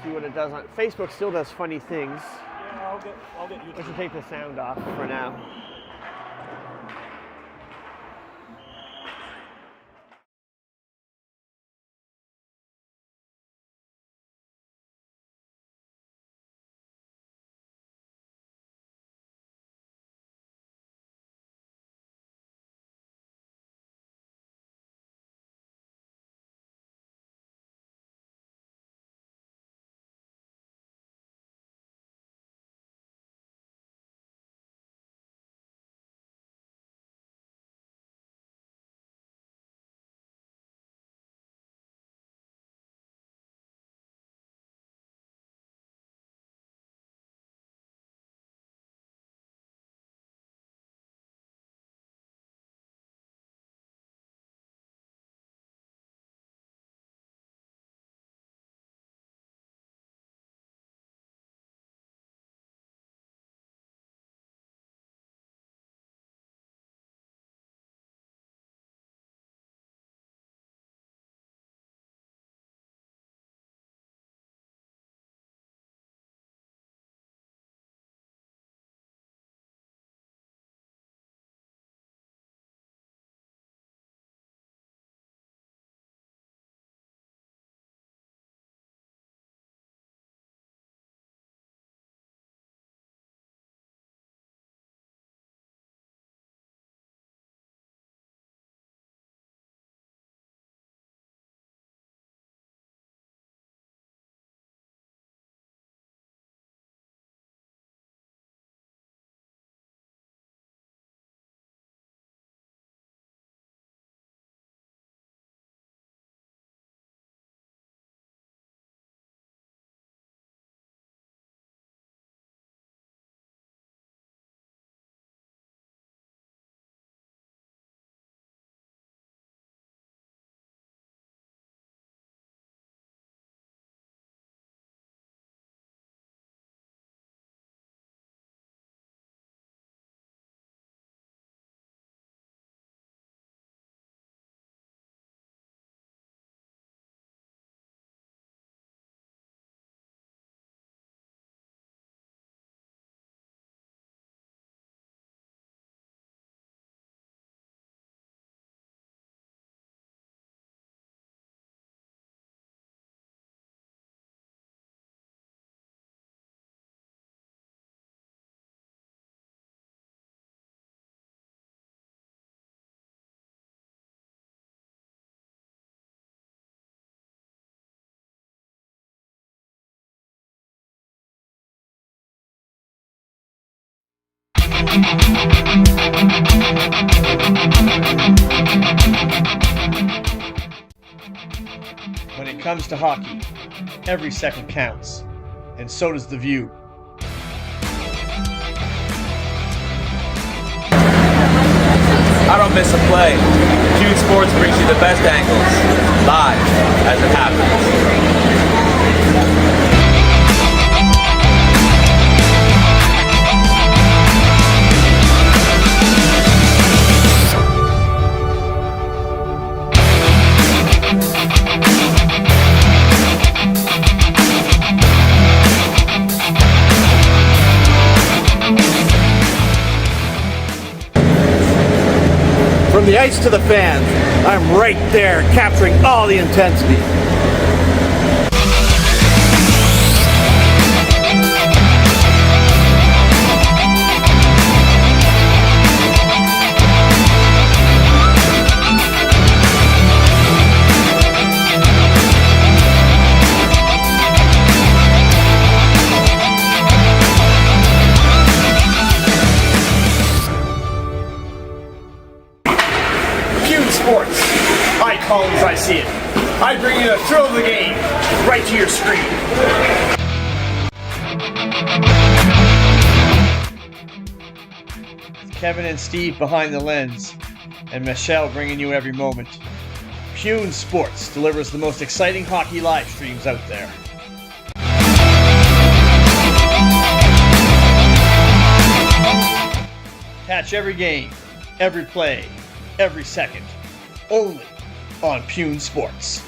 See what it does on Facebook. Still does funny things. Yeah, I'll get YouTube. I should take the sound off for now. When it comes to hockey, every second counts, and so does the view. I don't miss a play. Cabot Sports brings you the best angles, live, as it happens. From the ice to the fans, I'm right there capturing all the intensity. Sports. I call it as I see it. I bring you the thrill of the game right to your screen. Kevin and Steve behind the lens, and Michelle bringing you every moment. Cabot Sports delivers the most exciting hockey live streams out there. Catch every game, every play, every second, only on Cabot Sports.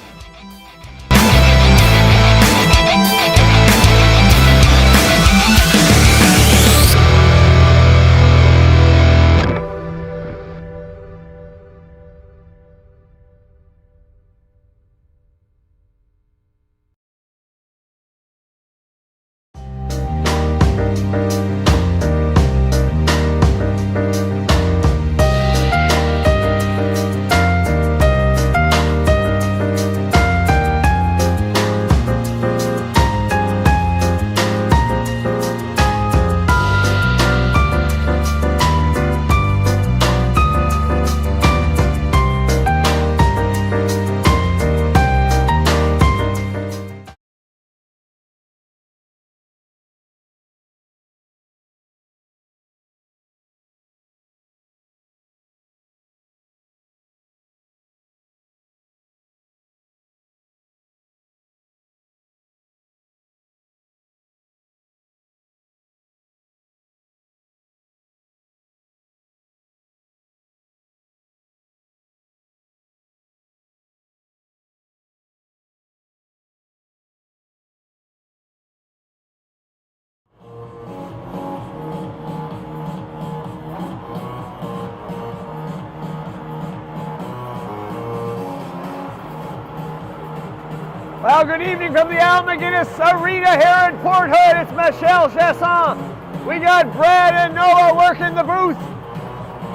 Well, good evening from the Al McGuinness Arena here in Port Hood. It's Michelle Chasson. We got Brad and Noah working the booth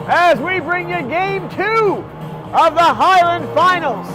as we bring you Game 2 of the Highland Finals.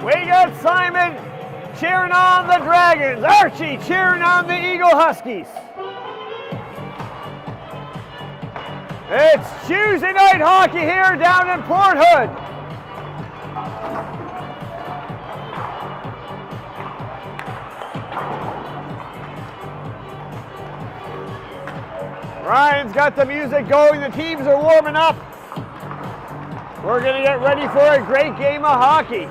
We got Simon cheering on the Dragons, Archie cheering on the Eagle-Huskies. It's Tuesday night hockey here down in Port Hood. Ryan's got the music going, the teams are warming up. We're going to get ready for a great game of hockey.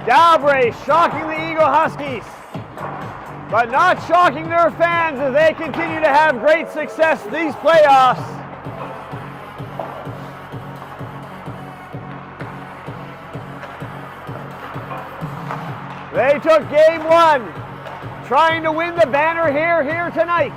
Dalbray shocking the Eagle-Huskies, but not shocking their fans as they continue to have great success these playoffs. They took Game 1, trying to win the banner here tonight.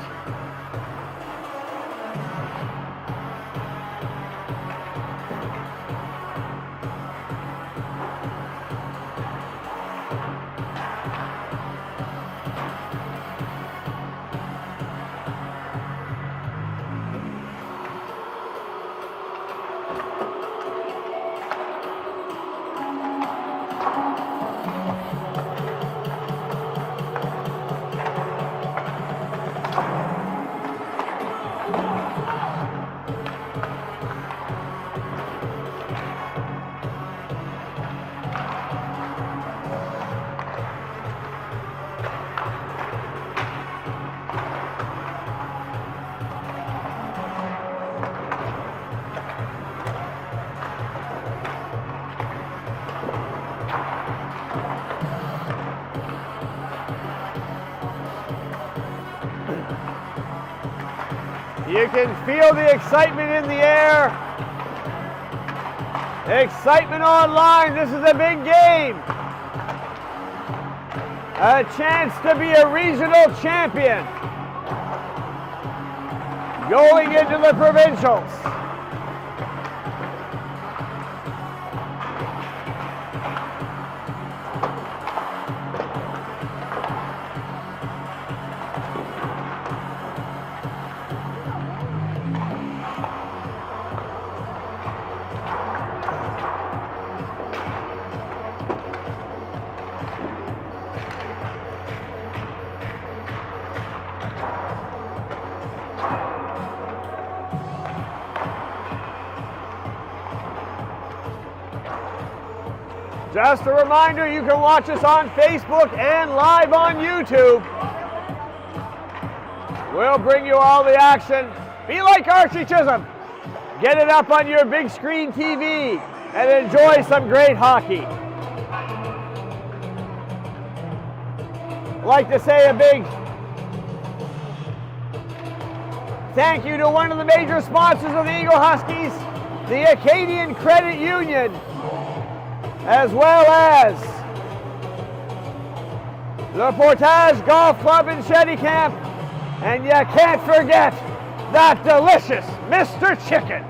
You can feel the excitement in the air. Excitement online. This is a big game. A chance to be a regional champion. Going into the provincials. Just a reminder, you can watch us on Facebook and live on YouTube. We'll bring you all the action. Be like Archie Chisholm. Get it up on your big screen TV and enjoy some great hockey. I'd like to say a big thank you to one of the major sponsors of the Eagle-Huskies, the Acadian Credit Union, as well as the Portage Golf Club in Shettycamp, and you can't forget that delicious Mr. Chicken.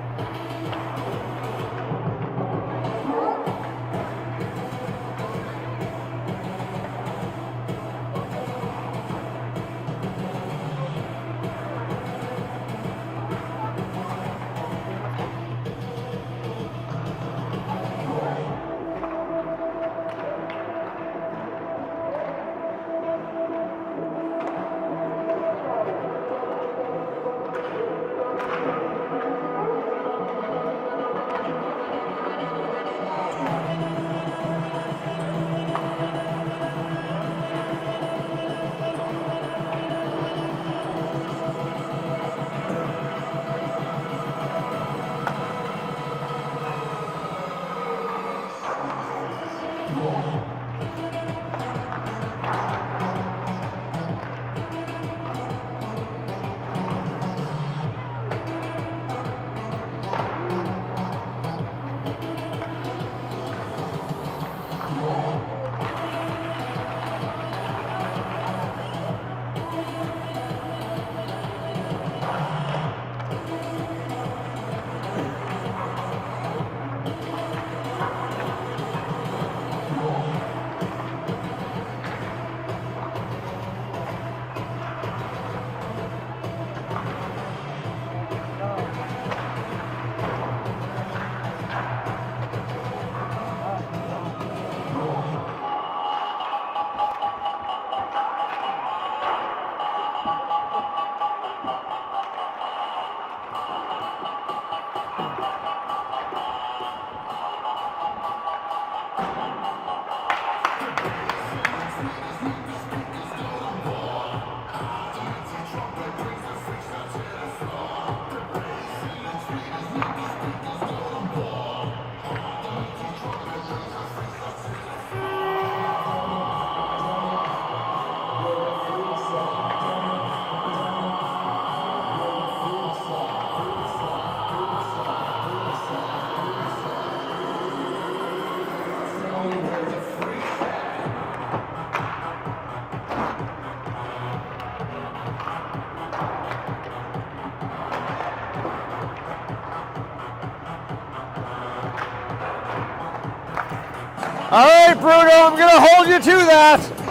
All right, Bruno, I'm going to hold you to that.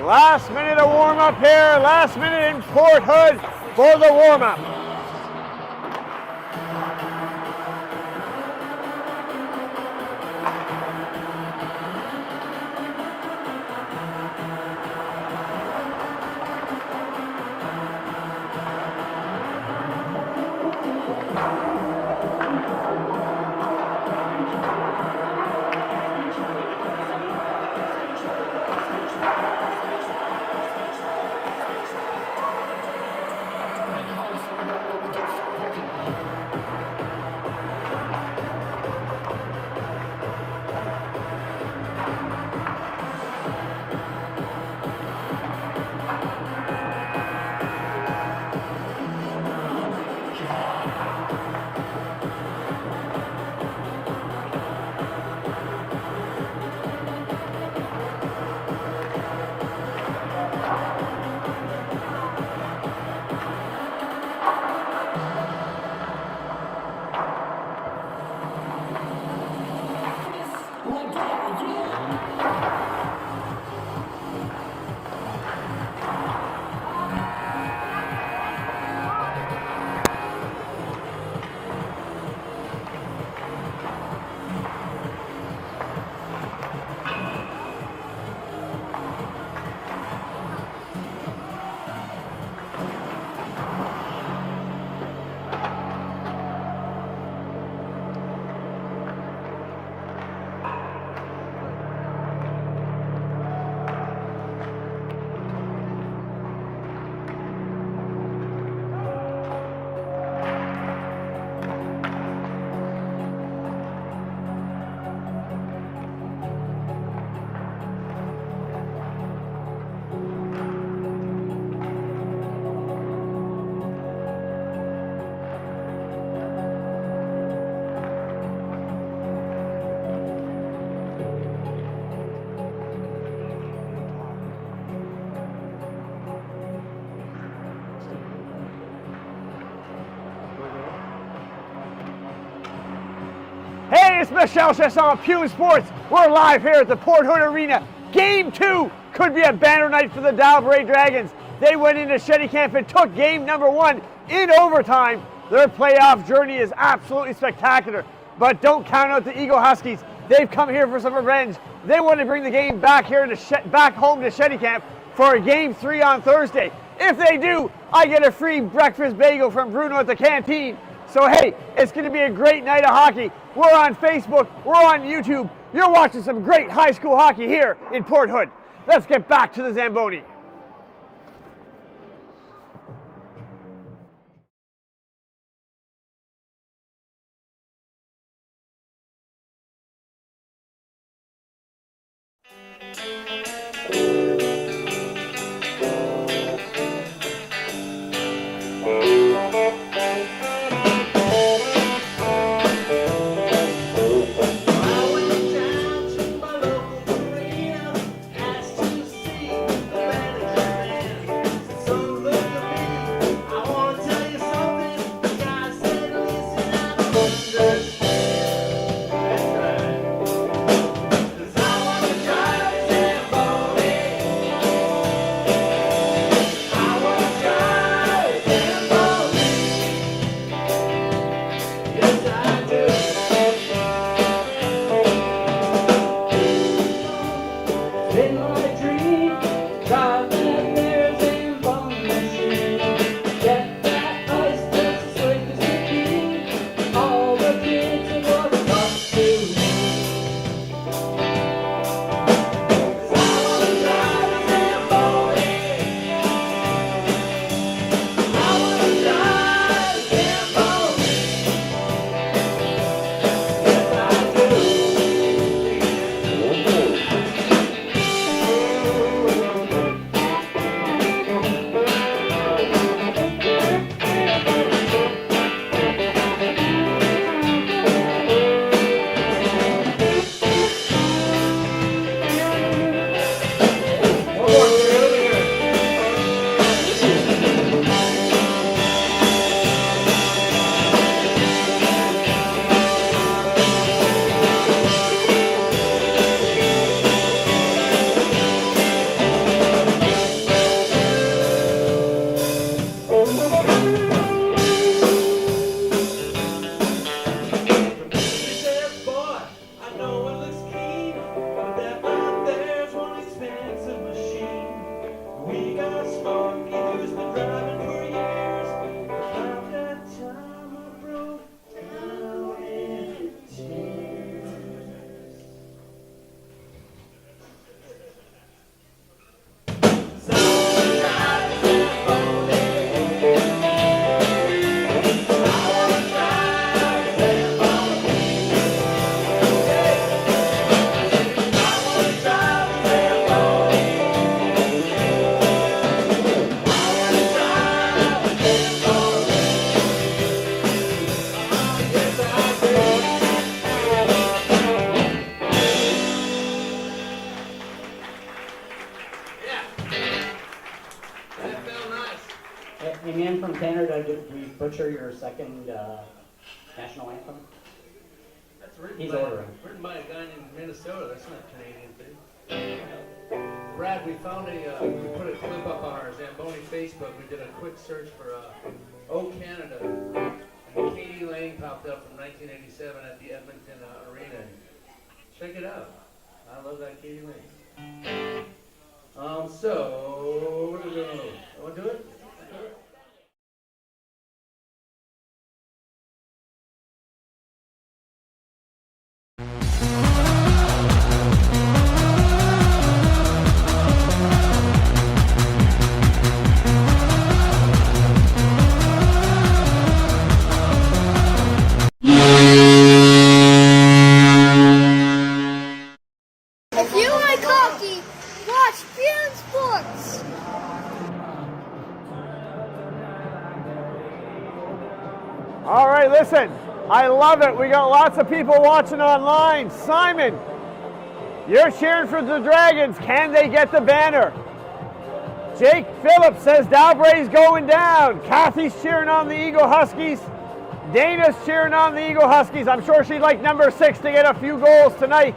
Last minute of warm-up here, last minute in Port Hood for the warm-up. Hey, it's Michelle Chasson, Pune Sports. We're live here at the Port Hood Arena. Game 2 could be a banner night for the Dalbrae Dragons. They went into Shetty Camp and took game number 1 in overtime. Their playoff journey is absolutely spectacular. But don't count out the Eagle-Huskies. They've come here for some revenge. They want to bring the game back here back home to Shetty Camp for game 3 on Thursday. If they do, I get a free breakfast bagel from Bruno at the canteen. So hey, it's going to be a great night of hockey. We're on Facebook, we're on YouTube. You're watching some great high school hockey here in Port Hood. Let's get back to the Zamboni. In my dream, drive that bears and bone machine. Get that ice that's as slick as it be. All the kids are gonna talk to me. 'Cause I wanna drive a Zamboni. I wanna drive a Zamboni. Yes, I do. Hey man from Canada, did we butcher your second national anthem? That's written He's by, ordering. written by a guy named Minnesota. That's not a Canadian thing. Brad, we found we put a clip up on our Zamboni Facebook. We did a quick search for Oh Canada. And Katie Lane popped up from 1987 at the Edmonton Arena. Check it out. I love that Katie Lane. So, where do we go? Want to do it? If you like hockey, watch Beyond Sports. All right, listen, I love it. We got lots of people watching online. Simon, you're cheering for the Dragons. Can they get the banner? Jake Phillips says Dalbray's going down. Kathy's cheering on the Eagle-Huskies. Dana's cheering on the Eagle-Huskies. I'm sure she'd like number 6 to get a few goals tonight.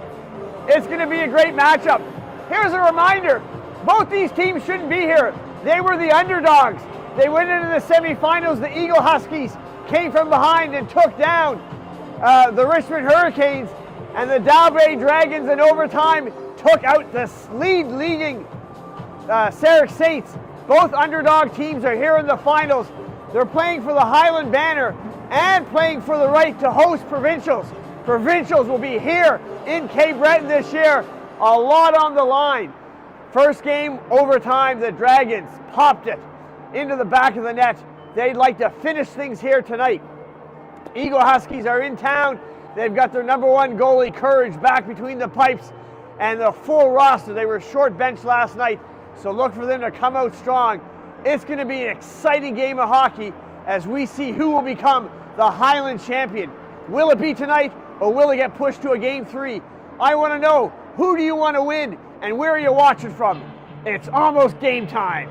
It's going to be a great matchup. Here's a reminder, both these teams shouldn't be here. They were the underdogs. They went into the semifinals. The Eagle-Huskies came from behind and took down the Richmond Hurricanes, and the Dalbray Dragons in overtime took out the leading Sarek Saints. Both underdog teams are here in the finals. They're playing for the Highland Banner and playing for the right to host provincials. Provincials will be here in Cape Breton this year. A lot on the line. First game, overtime, the Dragons popped it into the back of the net. They'd like to finish things here tonight. Eagle-Huskies are in town. They've got their number 1 goalie, Courage, back between the pipes and the full roster. They were short bench last night, so look for them to come out strong. It's going to be an exciting game of hockey as we see who will become the Highland champion. Will it be tonight, or will it get pushed to a game 3? I want to know, who do you want to win, and where are you watching from? It's almost game time.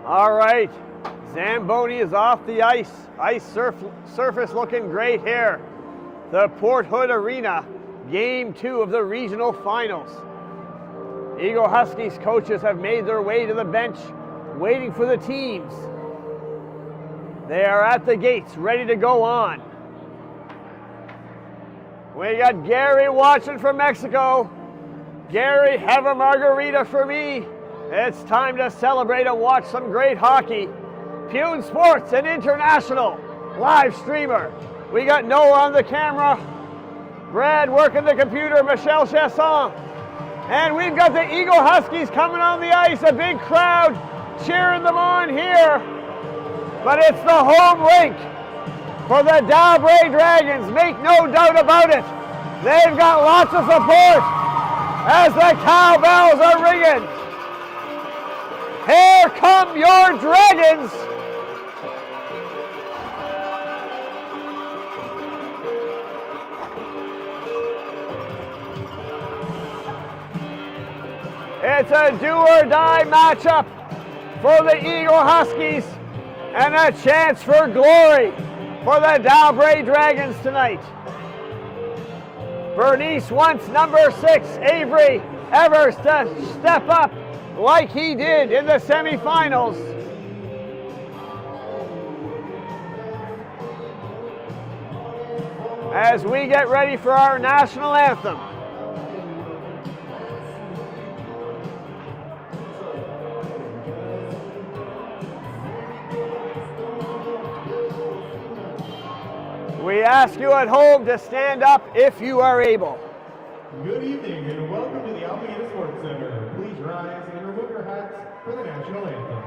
All right, Zamboni is off the ice. Surface looking great here. The Port Hood Arena, game 2 of the regional finals. Eagle-Huskies coaches have made their way to the bench, waiting for the teams. They are at the gates, ready to go on. We got Gary watching from Mexico. Gary, have a margarita for me. It's time to celebrate and watch some great hockey. Pune Sports, an international live streamer. We got Noah on the camera, Brad working the computer, Michelle Chasson. And we've got the Eagle-Huskies coming on the ice, a big crowd cheering them on here. But it's the home rink for the Dalbray Dragons, make no doubt about it. They've got lots of support as the cowbells are ringing. Here come your Dragons. It's a do-or-die matchup for the Eagle-Huskies and a chance for glory for the Dalbray Dragons tonight. Bernice wants number 6, Avery Evers, to step up like he did in the semifinals. As we get ready for our national anthem. We ask you at home to stand up if you are able. Good evening and welcome to the Alpena Sports Center. Please rise and remove your hats for the national anthem.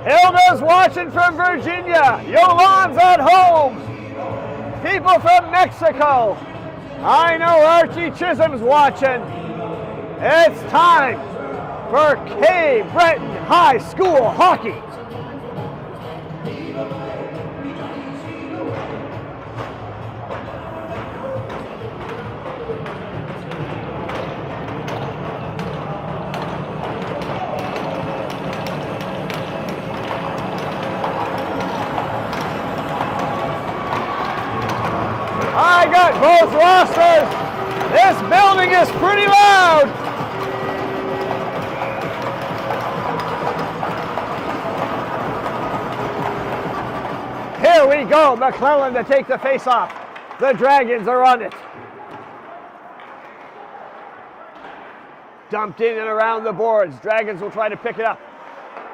Hilda's watching from Virginia. Yolan's at home. People from Mexico. I know Archie Chisholm's watching. It's time for K. Breton High School hockey. I got both rosters. This building is pretty loud. Here we go, McClellan to take the face-off. The Dragons are on it. Dumped in and around the boards. Dragons will try to pick it up.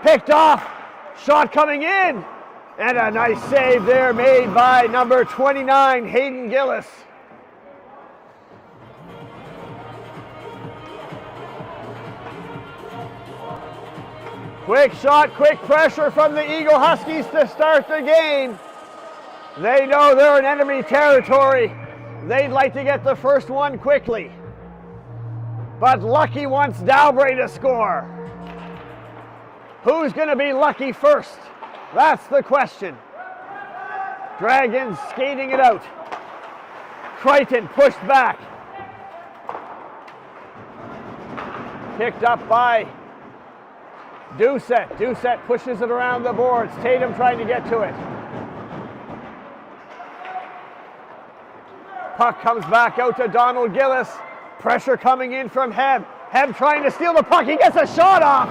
Picked off. Shot coming in. And a nice save there made by number 29, Hayden Gillis. Quick shot, quick pressure from the Eagle-Huskies to start the game. They know they're in enemy territory. They'd like to get the first one quickly. But Lucky wants Dalbray to score. Who's going to be lucky first? That's the question. Dragons skating it out. Crichton pushed back. Picked up by Doucette pushes it around the boards. Tatum trying to get to it. Puck comes back out to Donald Gillis. Pressure coming in from Heb. Heb trying to steal the puck. He gets a shot off.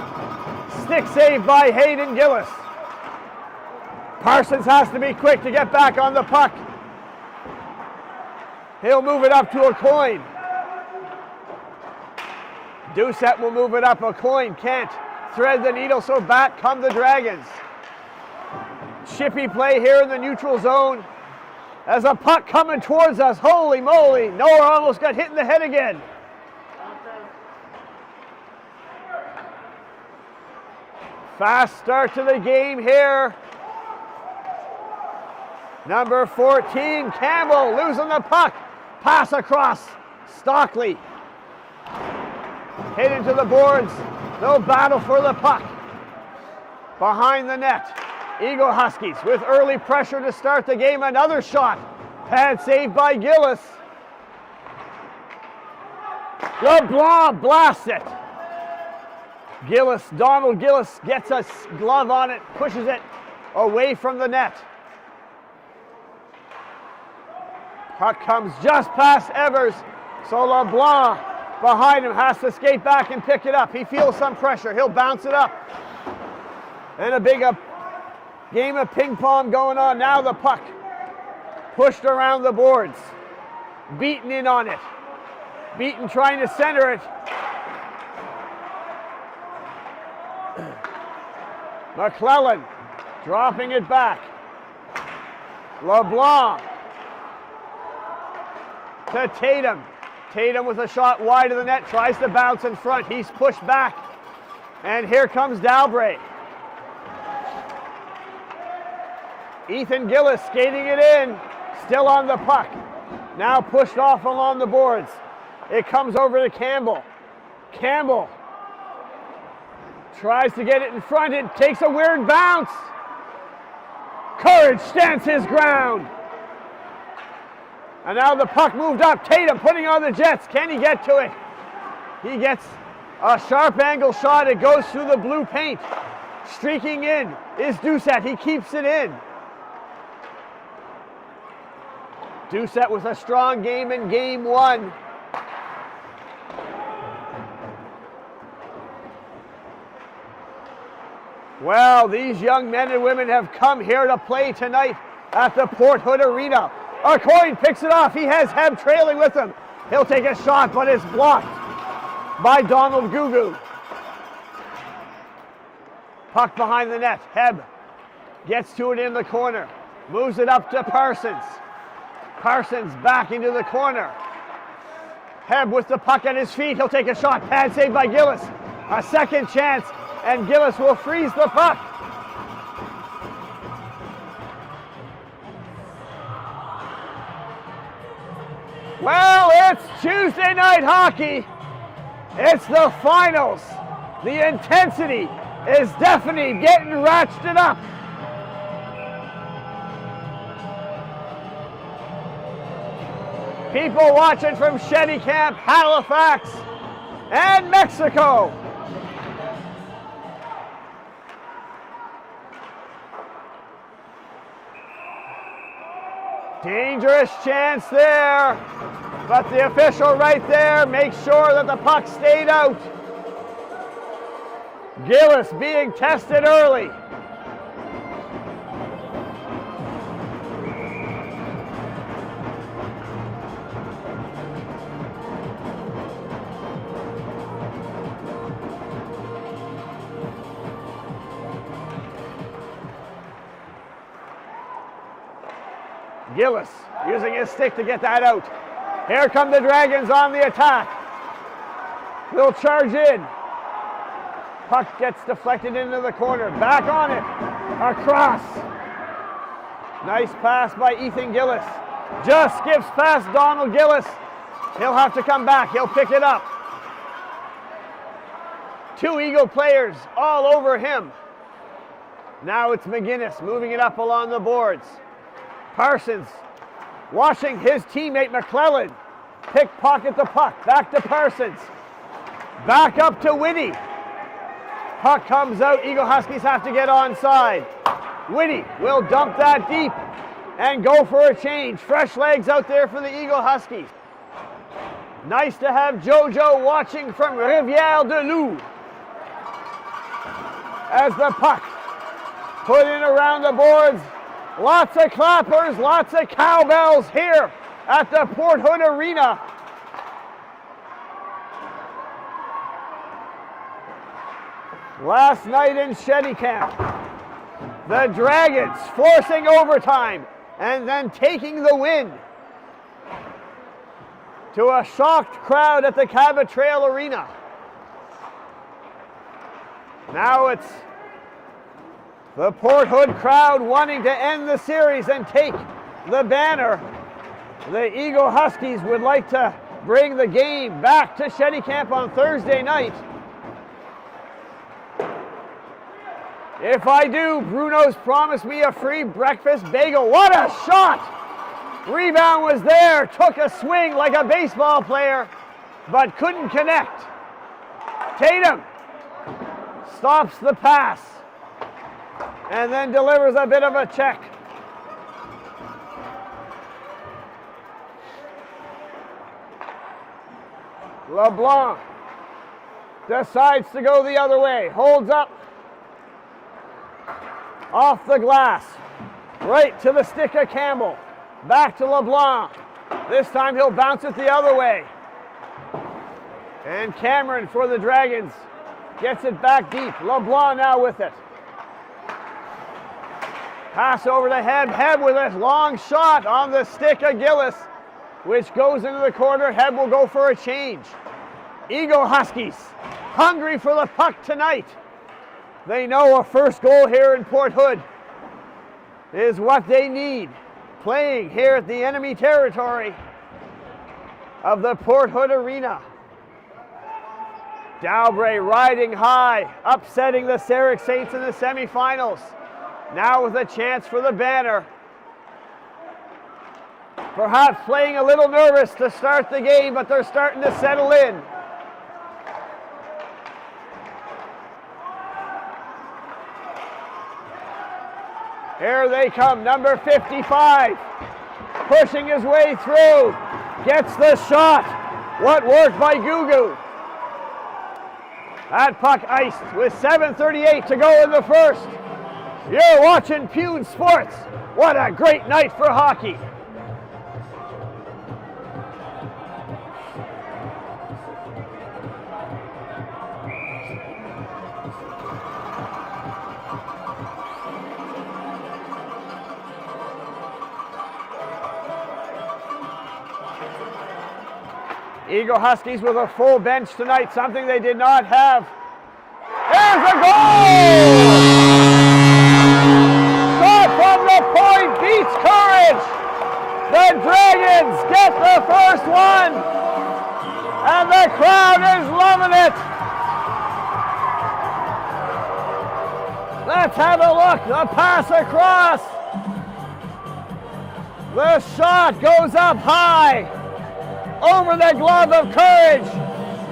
Stick save by Hayden Gillis. Parsons has to be quick to get back on the puck. He'll move it up to a coin. Doucette will move it up. A coin can't thread the needle, so back come the Dragons. Chippy play here in the neutral zone. As a puck coming towards us. Holy moly. Noah almost got hit in the head again. Fast start to the game here. Number 14, Campbell losing the puck. Pass across. Stockley. Hit into the boards. No battle for the puck. Behind the net. Eagle-Huskies with early pressure to start the game. Another shot. Pad saved by Gillis. LeBlanc blasts it. Donald Gillis gets a glove on it, pushes it away from the net. Puck comes just past Evers, so LeBlanc behind him has to skate back and pick it up. He feels some pressure. He'll bounce it up. And a big game of ping pong going on. Now the puck pushed around the boards. Beaten in on it. Beaten trying to center it. McClellan dropping it back. LeBlanc to Tatum. Tatum with a shot wide of the net, tries to bounce in front. He's pushed back. And here comes Dalbray. Ethan Gillis skating it in, still on the puck. Now pushed off along the boards. It comes over to Campbell. Campbell tries to get it in front. It takes a weird bounce. Courage stands his ground. And now the puck moved up. Tatum putting on the Jets. Can he get to it? He gets a sharp angle shot. It goes through the blue paint. Streaking in is Doucette. He keeps it in. Doucette with a strong game in game one. Well, these young men and women have come here to play tonight at the Port Hood Arena. A coin picks it off. He has Heb trailing with him. He'll take a shot, but it's blocked by Donald Gugu. Puck behind the net. Heb gets to it in the corner. Moves it up to Parsons. Parsons back into the corner. Heb with the puck at his feet. He'll take a shot. Pad saved by Gillis. A second chance, and Gillis will freeze the puck. Well, it's Tuesday night hockey. It's the finals. The intensity is definitely getting ratcheted up. People watching from Shetty Camp, Halifax, and Mexico. Dangerous chance there, but the official right there makes sure that the puck stayed out. Gillis being tested early. Gillis using his stick to get that out. Here come the Dragons on the attack. They'll charge in. Puck gets deflected into the corner. Back on it. Across. Nice pass by Ethan Gillis. Just skips past Donald Gillis. He'll have to come back. He'll pick it up. Two Eagle players all over him. Now it's McGinnis moving it up along the boards. Parsons watching his teammate McClellan pickpocket the puck. Back to Parsons. Back up to Whitty. Puck comes out. Eagle-Huskies have to get onside. Whitty will dump that deep and go for a change. Fresh legs out there for the Eagle-Huskies. Nice to have Jojo watching from Rivière-du-Loup. As the puck put in around the boards. Lots of clappers, lots of cowbells here at the Port Hood Arena. Last night in Shettycamp, the Dragons forcing overtime and then taking the win to a shocked crowd at the Cabot Trail Arena. Now it's the Port Hood crowd wanting to end the series and take the banner. The Eagle-Huskies would like to bring the game back to Shettycamp on Thursday night. If I do, Bruno's promised me a free breakfast bagel. What a shot! Rebound was there, took a swing like a baseball player, but couldn't connect. Tatum stops the pass and then delivers a bit of a check. LeBlanc decides to go the other way, holds up, off the glass, right to the stick of Campbell, back to LeBlanc. This time he'll bounce it the other way. And Cameron for the Dragons gets it back deep. LeBlanc now with it. Pass over to Hebb. Hebb with a long shot on the stick of Gillis, which goes into the corner. Hebb will go for a change. Eagle-Huskies hungry for the puck tonight. They know a first goal here in Port Hood is what they need. Playing here at the enemy territory of the Port Hood Arena. Dalbray riding high, upsetting the Sarek Saints in the semifinals. Now with a chance for the banner. Perhaps playing a little nervous to start the game, but they're starting to settle in. Here they come, number 55, pushing his way through, gets the shot. What work by Gugu. That puck iced with 7:38 to go in the first. You're watching Pune Sports. What a great night for hockey. Eagle-Huskies with a full bench tonight, something they did not have. There's a goal! Shot from the point beats Courage. The Dragons get the first one, and the crowd is loving it. Let's have a look. The pass across. The shot goes up high. Over the glove of Courage.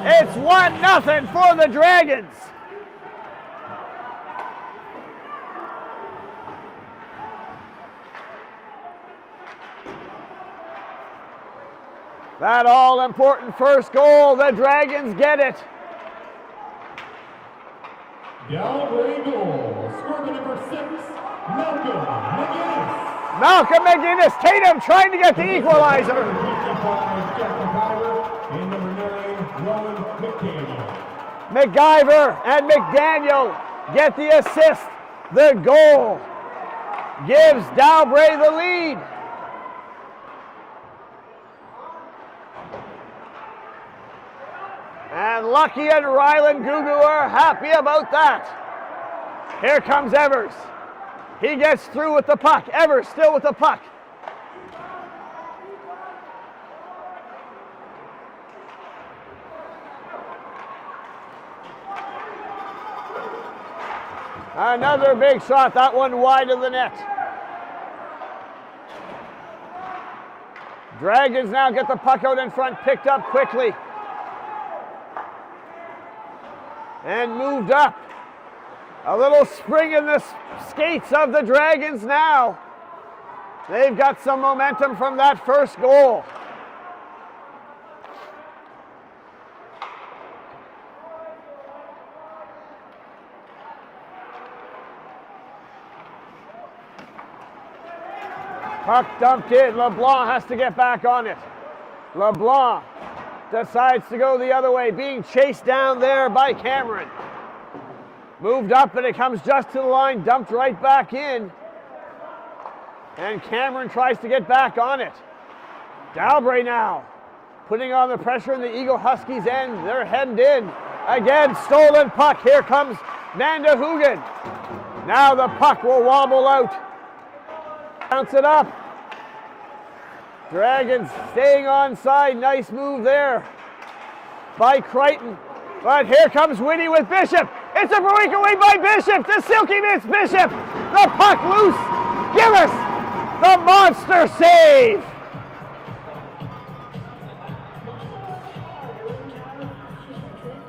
It's 1-0 for the Dragons. That all-important first goal, the Dragons get it. Galway goal, scorer number 6, Malcolm McGinnis. Malcolm McGinnis, Tatum trying to get the equalizer. And number 9, Rowan McDaniel. McGyver and McDaniel get the assist. The goal gives Dalbray the lead. And Lucky and Ryland Gugu are happy about that. Here comes Evers. He gets through with the puck. Evers still with the puck. Another big shot, that one wide of the net. Dragons now get the puck out in front, picked up quickly. And moved up A little spring in the skates of the Dragons now. They've got some momentum from that first goal. Puck dumped in. LeBlanc has to get back on it. LeBlanc decides to go the other way, being chased down there by Cameron. Moved up, and it comes just to the line, dumped right back in. And Cameron tries to get back on it. Dalbray now putting on the pressure in the Eagle-Huskies end. They're heading in. Again, stolen puck. Here comes Vanderhoogen. Now the puck will wobble out. Bounce it up. Dragons staying onside. Nice move there by Crichton. But here comes Whitty with Bishop. It's a breakaway by Bishop. The Silky Mitts Bishop. The puck loose. Gillis. The monster save.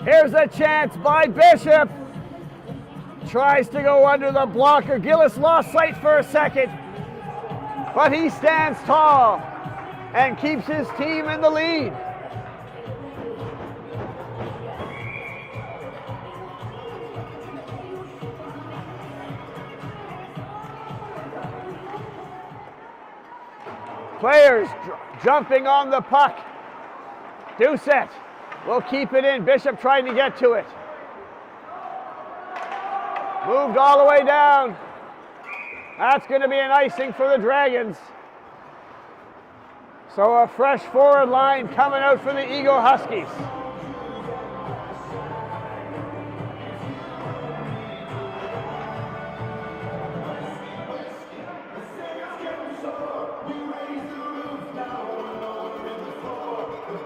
Here's a chance by Bishop. Tries to go under the blocker. Gillis lost sight for a second. But he stands tall and keeps his team in the lead. Players jumping on the puck. Doucette will keep it in. Bishop trying to get to it. Moved all the way down. That's going to be an icing for the Dragons. So a fresh forward line coming out for the Eagle-Huskies.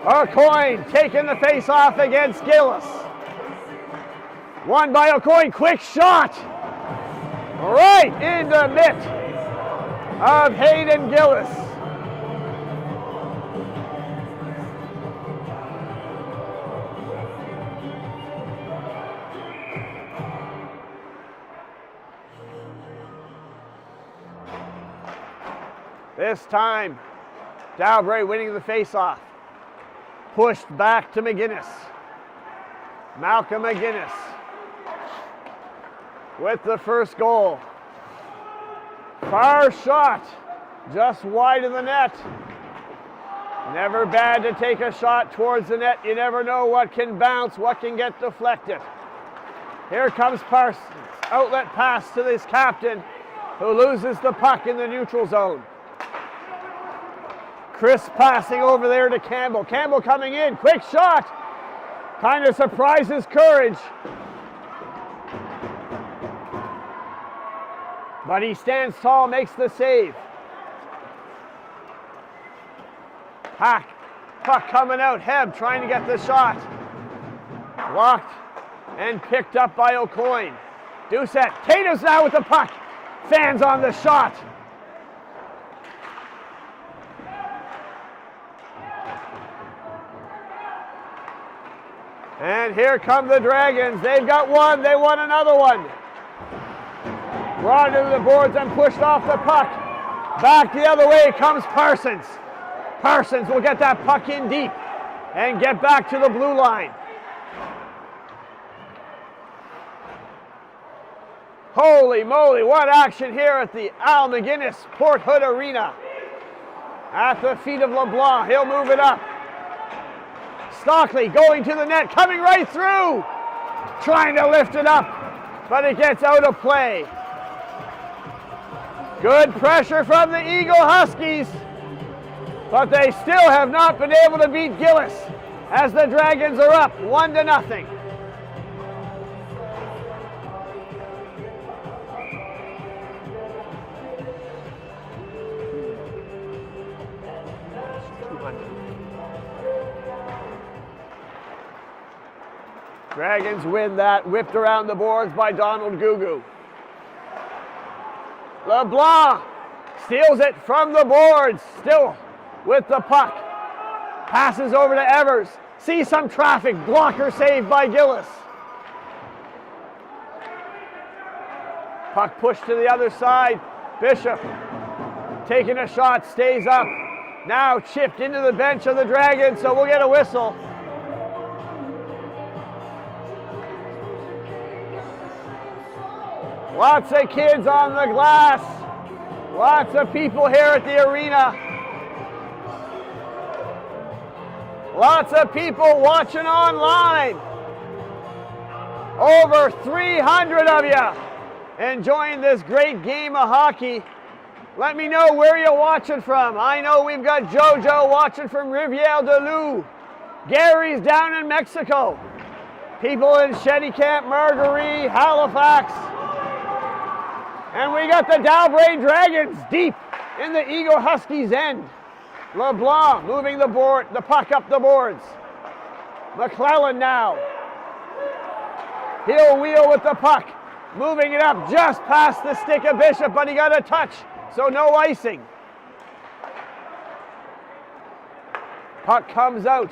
O'Coin taking the face-off against Gillis. Won by O'Coin. Quick shot. Right in the mitt of Hayden Gillis. This time, Dalbray winning the face-off. Pushed back to McGinnis. Malcolm McGinnis with the first goal. Far shot, just wide of the net. Never bad to take a shot towards the net. You never know what can bounce, what can get deflected. Here comes Parsons. Outlet pass to this captain who loses the puck in the neutral zone. Chris passing over there to Campbell. Campbell coming in, quick shot. Kind of surprises Courage. But he stands tall, makes the save. Puck coming out. Hebb trying to get the shot. Blocked and picked up by O'Coin. Doucette. Tatum's now with the puck. Fans on the shot. And here come the Dragons. They've got one. They won another one. Brought into the boards and pushed off the puck. Back the other way comes Parsons. Parsons will get that puck in deep and get back to the blue line. Holy moly, what action here at the Al McGinnis Port Hood Arena. At the feet of LeBlanc. He'll move it up. Stockley going to the net, coming right through. Trying to lift it up, but it gets out of play. Good pressure from the Eagle-Huskies, but they still have not been able to beat Gillis as the Dragons are up 1-0. Dragons win that, whipped around the boards by Donald Gugu. LeBlanc steals it from the boards, still with the puck. Passes over to Evers. See some traffic, blocker saved by Gillis. Puck pushed to the other side. Bishop taking a shot, stays up. Now chipped into the bench of the Dragons, so we'll get a whistle. Lots of kids on the glass. Lots of people here at the arena. Lots of people watching online. Over 300 of you enjoying this great game of hockey. Let me know where you're watching from. I know we've got Jojo watching from Rivière de Loup. Gary's down in Mexico. People in Shedicamp, Marguerite, Halifax. And we got the Dalbray Dragons deep in the Eagle-Huskies end. LeBlanc moving the puck up the boards. McClellan now. He'll wheel with the puck. Moving it up just past the stick of Bishop, but he got a touch, so no icing. Puck comes out.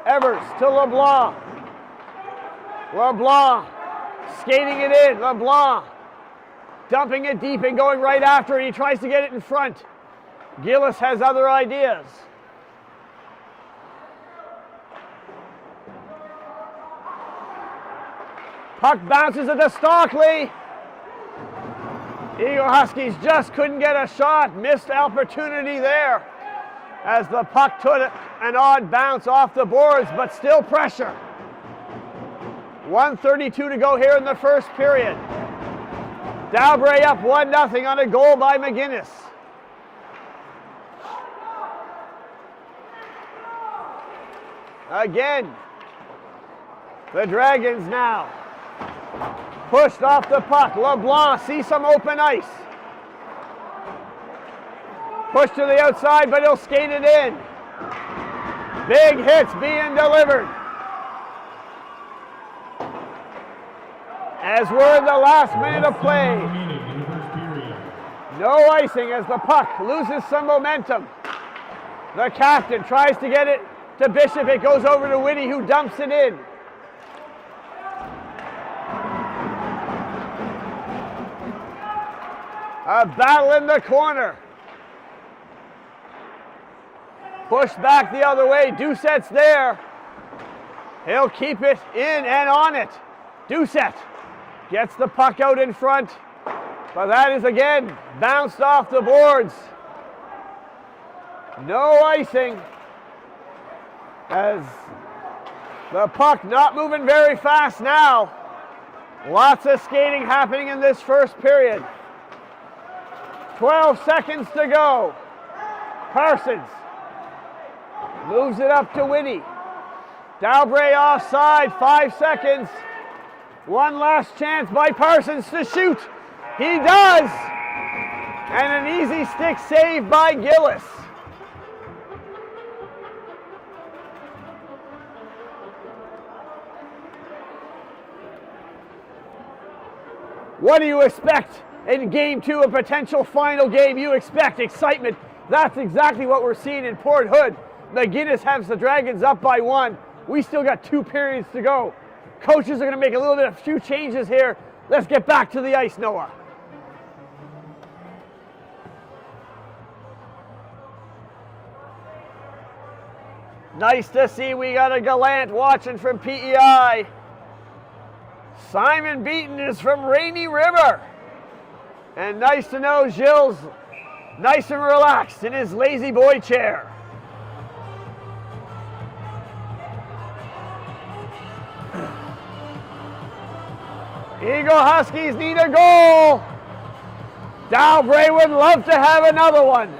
Evers to LeBlanc. LeBlanc skating it in. LeBlanc dumping it deep and going right after it. He tries to get it in front. Gillis has other ideas. Puck bounces it to Stockley. Eagle-Huskies just couldn't get a shot. Missed opportunity there as the puck took an odd bounce off the boards, but still pressure. 1:32 to go here in the first period. Dalbray up 1-0 on a goal by McGinnis. Again, the Dragons now. Pushed off the puck. LeBlanc sees some open ice. Pushed to the outside, but he'll skate it in. Big hits being delivered. As we're in the last minute of play. No icing as the puck loses some momentum. The captain tries to get it to Bishop. It goes over to Whitty, who dumps it in. A battle in the corner. Pushed back the other way. Doucette's there. He'll keep it in and on it. Doucette gets the puck out in front. But that is again bounced off the boards. No icing. As the puck not moving very fast now. Lots of skating happening in this first period. 12 seconds to go. Parsons moves it up to Whitty. Dalbray offside, 5 seconds. One last chance by Parsons to shoot. He does! And an easy stick save by Gillis. What do you expect in game 2, a potential final game? You expect excitement. That's exactly what we're seeing in Port Hood. McGinnis has the Dragons up by 1. We still got 2 periods to go. Coaches are going to make a few changes here. Let's get back to the ice, Noah. Nice to see we got a Gallant watching from PEI. Simon Beaton is from Rainy River. And nice to know Gilles nice and relaxed in his lazy boy chair. Eagle-Huskies need a goal. Dalbray would love to have another one.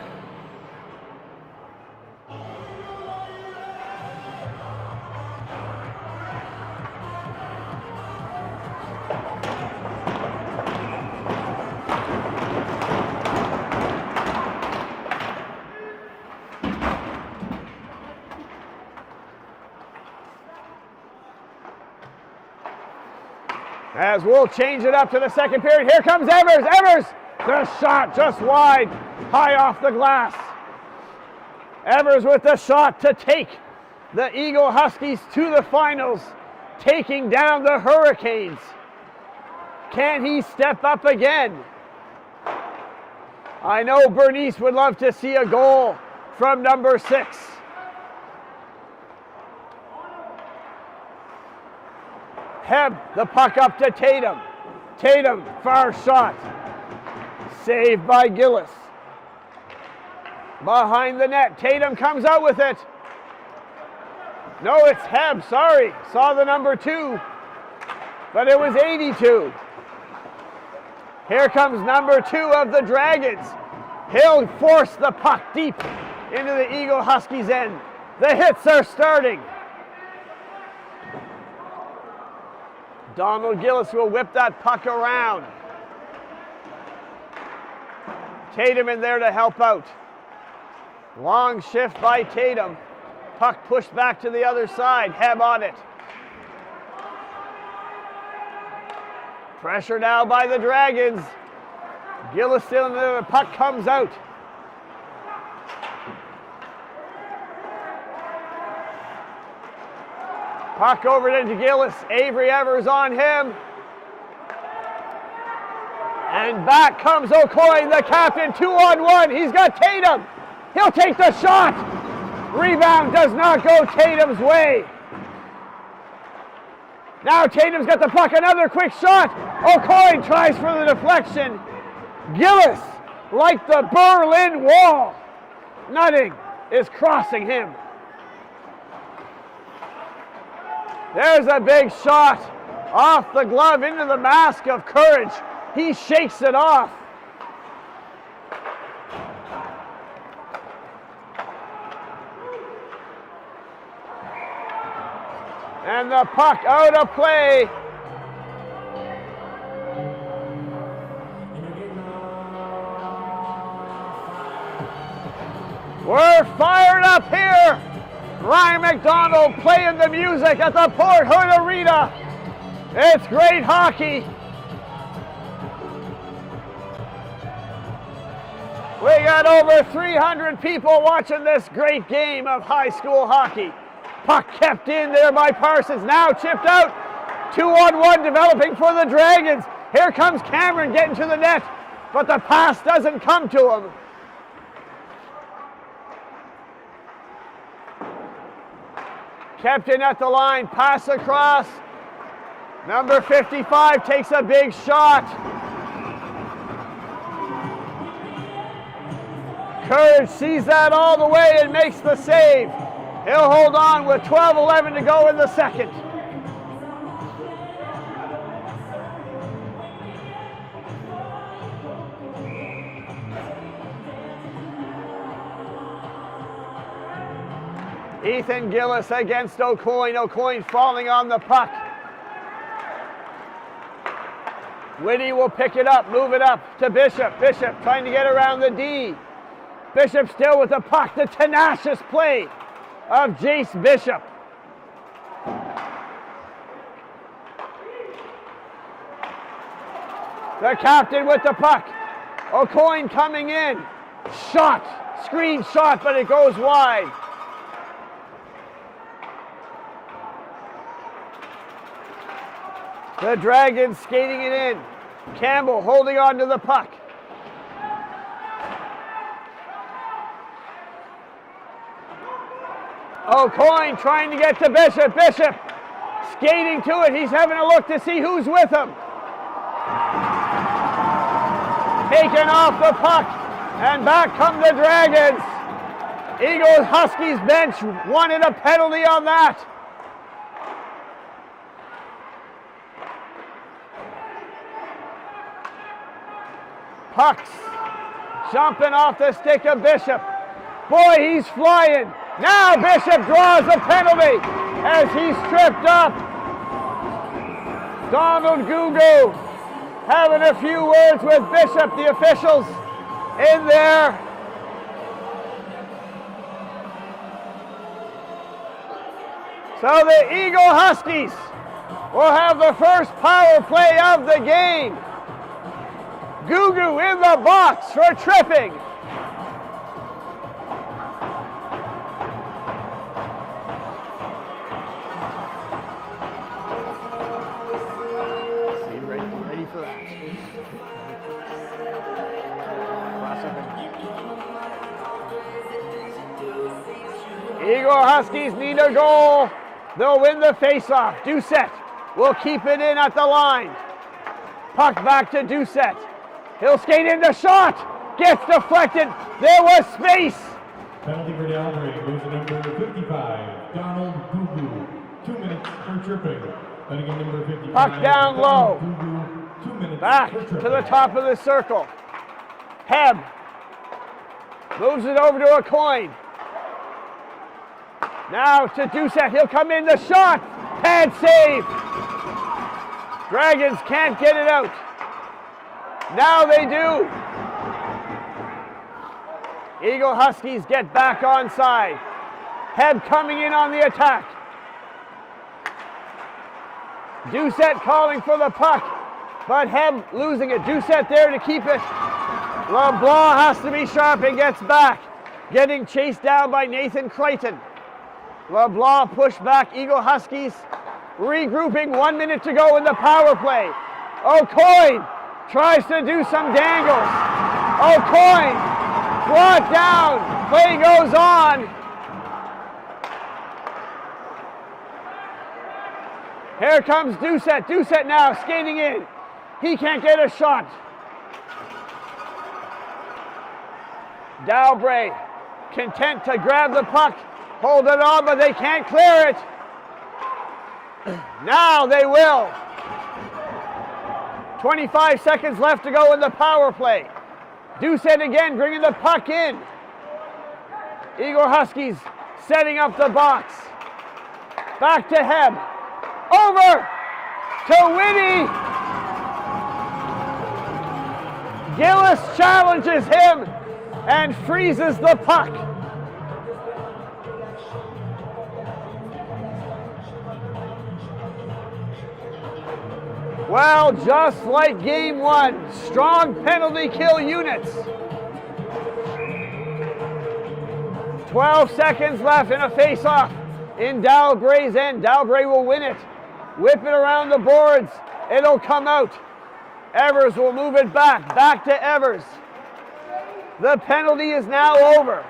As we'll change it up to the second period. Here comes Evers. Evers! The shot just wide, high off the glass. Evers with the shot to take the Eagle-Huskies to the finals, taking down the Hurricanes. Can he step up again? I know Bernice would love to see a goal from number 6. Heb, the puck up to Tatum. Tatum, far shot. Saved by Gillis. Behind the net, Tatum comes out with it. No, it's Heb, sorry. Saw the number 2, but it was 82. Here comes number 2 of the Dragons. He'll force the puck deep into the Eagle-Huskies end. The hits are starting. Donald Gillis will whip that puck around. Tatum in there to help out. Long shift by Tatum. Puck pushed back to the other side. Heb on it. Pressure now by the Dragons. Gillis still in there. The puck comes out. Puck over to Gillis. Avery Evers on him. And back comes O'Coin, the captain, 2-on-1. He's got Tatum. He'll take the shot. Rebound does not go Tatum's way. Now Tatum's got the puck, another quick shot. O'Coin tries for the deflection. Gillis, like the Berlin Wall. Nothing is crossing him. There's a big shot off the glove into the mask of Courage. He shakes it off. And the puck out of play. We're fired up here. Ryan McDonald playing the music at the Port Hood Arena. It's great hockey. We got over 300 people watching this great game of high school hockey. Puck kept in there by Parsons, now chipped out. 2-on-1 developing for the Dragons. Here comes Cameron getting to the net, but the pass doesn't come to him. Kept in at the line, pass across. Number 55 takes a big shot. Courage sees that all the way and makes the save. He'll hold on with 12:11 to go in the second. Ethan Gillis against O'Coin. O'Coin falling on the puck. Whitty will pick it up, move it up to Bishop. Bishop trying to get around the D. Bishop still with the puck. The tenacious play of Jace Bishop. The captain with the puck. O'Coin coming in. Shot. Screen shot, but it goes wide. The Dragons skating it in. Campbell holding on to the puck. O'Coin trying to get to Bishop. Bishop skating to it. He's having a look to see who's with him. Taken off the puck, and back come the Dragons. Eagle-Huskies bench wanted a penalty on that. Pucks jumping off the stick of Bishop. Boy, he's flying. Now Bishop draws a penalty as he's tripped up. Donald Gugu having a few words with Bishop, the officials in there. So the Eagle-Huskies will have the first power play of the game. Gugu in the box for tripping. Ready for Eagle-Huskies need a goal. They'll win the faceoff. Doucette will keep it in at the line. Puck back to Doucette. He'll skate in the shot. Gets deflected. There was space. Penalty for Delray goes to number 55, Donald Gugu. 2 minutes for tripping. Then again, number 55. Puck down low. Gugu, 2 minutes Back for tripping. to the top of the circle. Heb moves it over to a coin. Now to Doucette. He'll come in the shot. Pad save. Dragons can't get it out. Now they do. Eagle-Huskies get back onside. Heb coming in on the attack. Doucette calling for the puck, but Heb losing it. Doucette there to keep it. LeBlanc has to be sharp and gets back. Getting chased down by Nathan Crichton. LeBlanc pushed back. Eagle-Huskies regrouping. 1 minute to go in the power play. O'Coin tries to do some dangles. O'Coin brought down. Play goes on. Here comes Doucette. Doucette now skating in. He can't get a shot. Dalbray content to grab the puck. Hold it on, but they can't clear it. Now they will. 25 seconds left to go in the power play. Doucette again bringing the puck in. Eagle-Huskies setting up the box. Back to Heb. Over to Whitty. Gillis challenges him and freezes the puck. Well, just like game one, strong penalty kill units. 12 seconds left in a face-off in Dalbray's end. Dalbray will win it. Whip it around the boards. It'll come out. Evers will move it back. Back to Evers. The penalty is now over.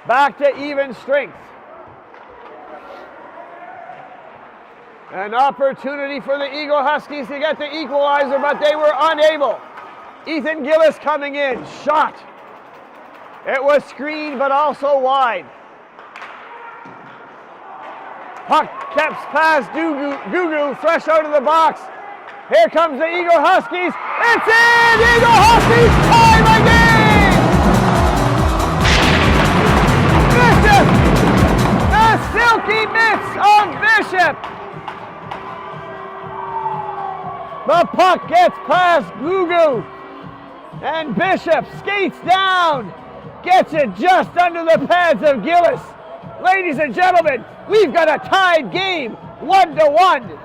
Back to even strength. An opportunity for the Eagle-Huskies to get the equalizer, but they were unable. Ethan Gillis coming in. Shot. It was screened, but also wide. Puck kept past Gugu, fresh out of the box. Here comes the Eagle-Huskies. It's in! Eagle-Huskies tie the game! Bishop! The silky mitts of Bishop! The puck gets past Gugu. And Bishop skates down. Gets it just under the pads of Gillis. Ladies and gentlemen, we've got a tied game, 1-1.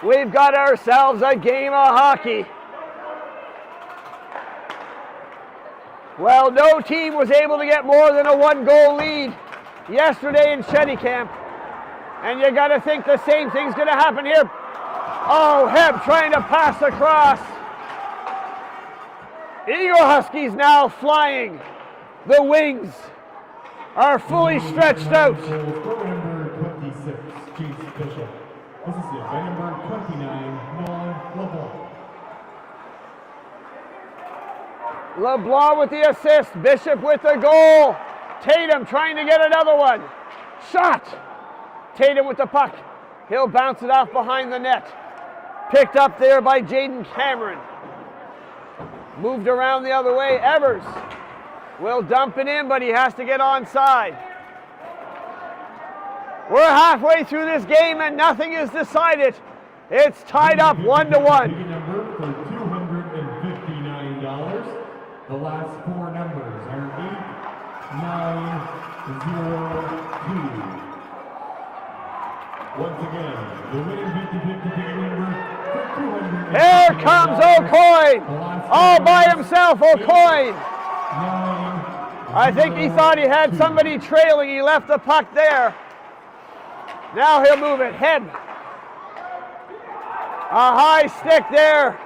We've got ourselves a game of hockey. Well, no team was able to get more than a 1-goal lead yesterday in Shetty Camp. And you got to think the same thing's going to happen here. Oh, Heb trying to pass across. Eagle-Huskies now flying. The wings are fully stretched out. Number 26, Chase Bishop. This is it, by number 29, Nolan LeBlanc. LeBlanc with the assist. Bishop with the goal. Tatum trying to get another one. Shot. Tatum with the puck. He'll bounce it off behind the net. Picked up there by Jaden Cameron. Moved around the other way. Evers will dump it in, but he has to get onside. We're halfway through this game and nothing is decided. It's tied up 1-1. Ticket number for $259. The last four numbers are 8902. Once again, the winning 50-50 ticket number for $200. Here comes O'Coin. All by himself, O'Coin. 9 line. I think he thought he had somebody trailing. He left the puck there. Now he'll move it. Head. A high stick there.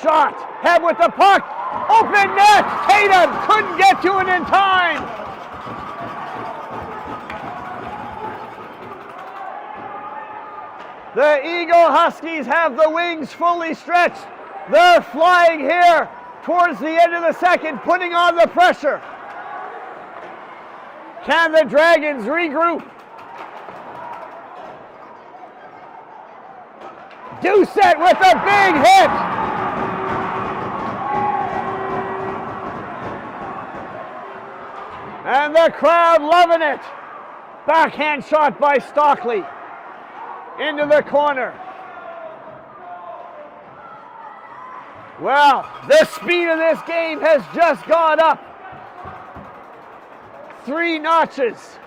Shot. Head with the puck. Open net. Tatum couldn't get to it in time. The Eagle-Huskies have the wings fully stretched. They're flying here towards the end of the second, putting on the pressure. Can the Dragons regroup? Doucette with a big hit. And the crowd loving it. Backhand shot by Stockley. Into the corner. Well, the speed of this game has just gone up 3 notches.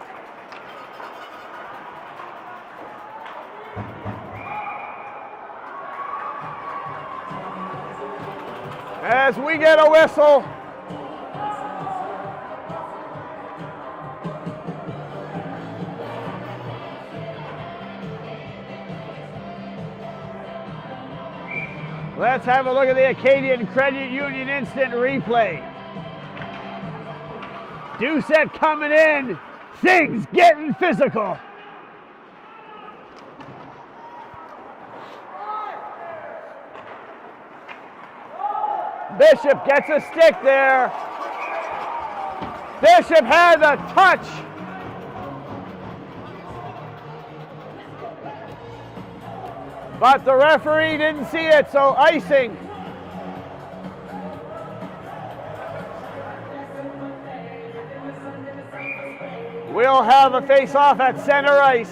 As we get a whistle, let's have a look at the Acadian Credit Union instant replay. Doucette coming in. Things getting physical. Bishop gets a stick there. Bishop has a touch. But the referee didn't see it, so icing. We'll have a face-off at center ice.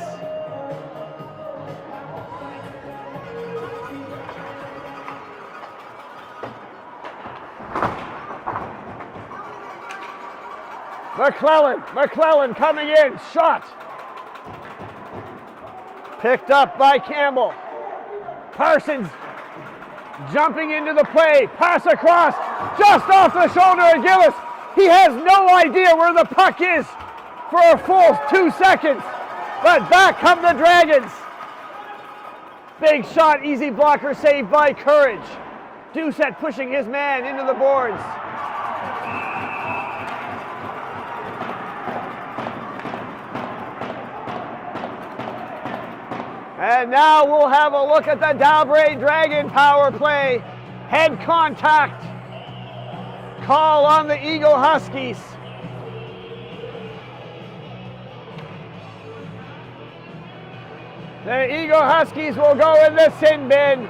McClellan coming in, shot. Picked up by Campbell. Parsons jumping into the play, pass across, just off the shoulder of Gillis. He has no idea where the puck is for a full 2 seconds, but back come the Dragons. Big shot, easy blocker saved by Courage. Doucette pushing his man into the boards. And now we'll have a look at the Dalbray Dragon power play. Head contact. Call on the Eagle-Huskies. The Eagle-Huskies will go in the sin bin.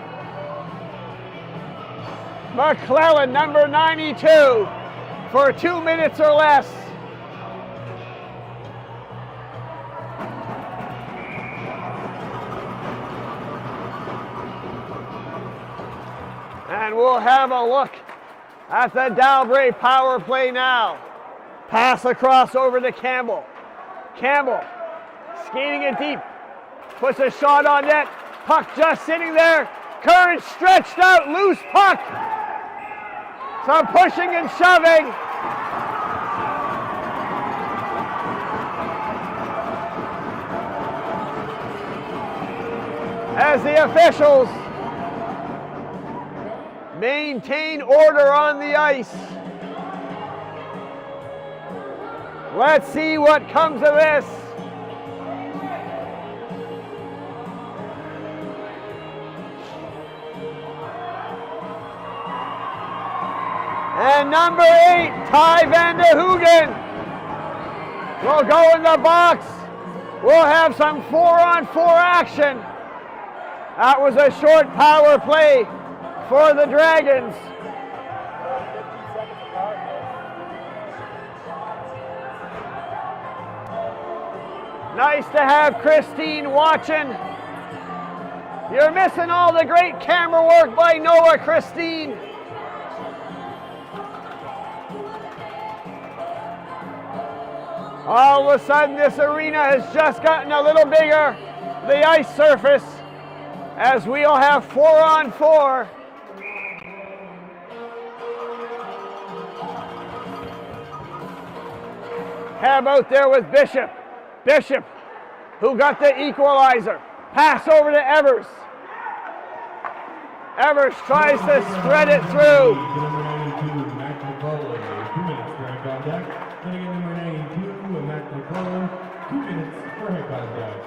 McClellan, number 92, for 2 minutes or less. And we'll have a look at the Dalbray power play now. Pass across over to Campbell. Campbell skating it deep. Puts a shot on net. Puck just sitting there. Courage stretched out. Loose puck. Some pushing and shoving. As the officials maintain order on the ice. Let's see what comes of this. And number 8, Ty Van de Hoogen, will go in the box. We'll have some 4-on-4 action. That was a short power play for the Dragons. Nice to have Christine watching. You're missing all the great camera work by Noah, Christine. All of a sudden, this arena has just gotten a little bigger, the ice surface, as we'll have 4-on-4. Cabot there with Bishop. Bishop, who got the equalizer. Pass over to Evers. Evers tries to spread it through. Number 92, Mac McCullough, 2 minutes for head contact. Then again, number 92, Mac McCullough, 2 minutes for head contact.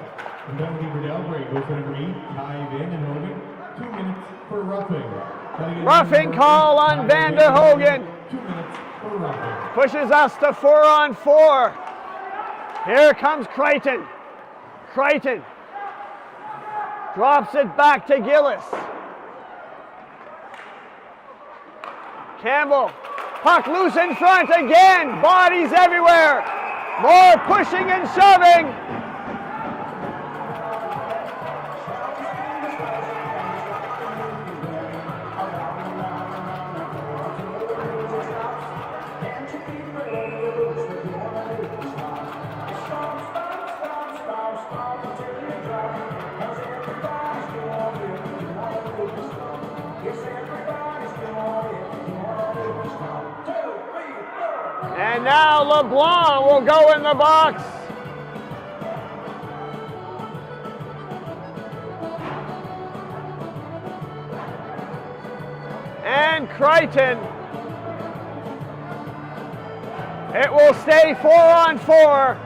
And penalty for Delbray goes to number 8, Ty Van den Hogen, 2 minutes for roughing. Roughing call on Van der Hogen. 2 minutes for roughing. Pushes us to 4-on-4. Here comes Crichton. Crichton drops it back to Gillis. Campbell, puck loose in front again. Bodies everywhere. More pushing and shoving. And now LeBlanc will go in the box. And Crichton. It will stay 4-on-4.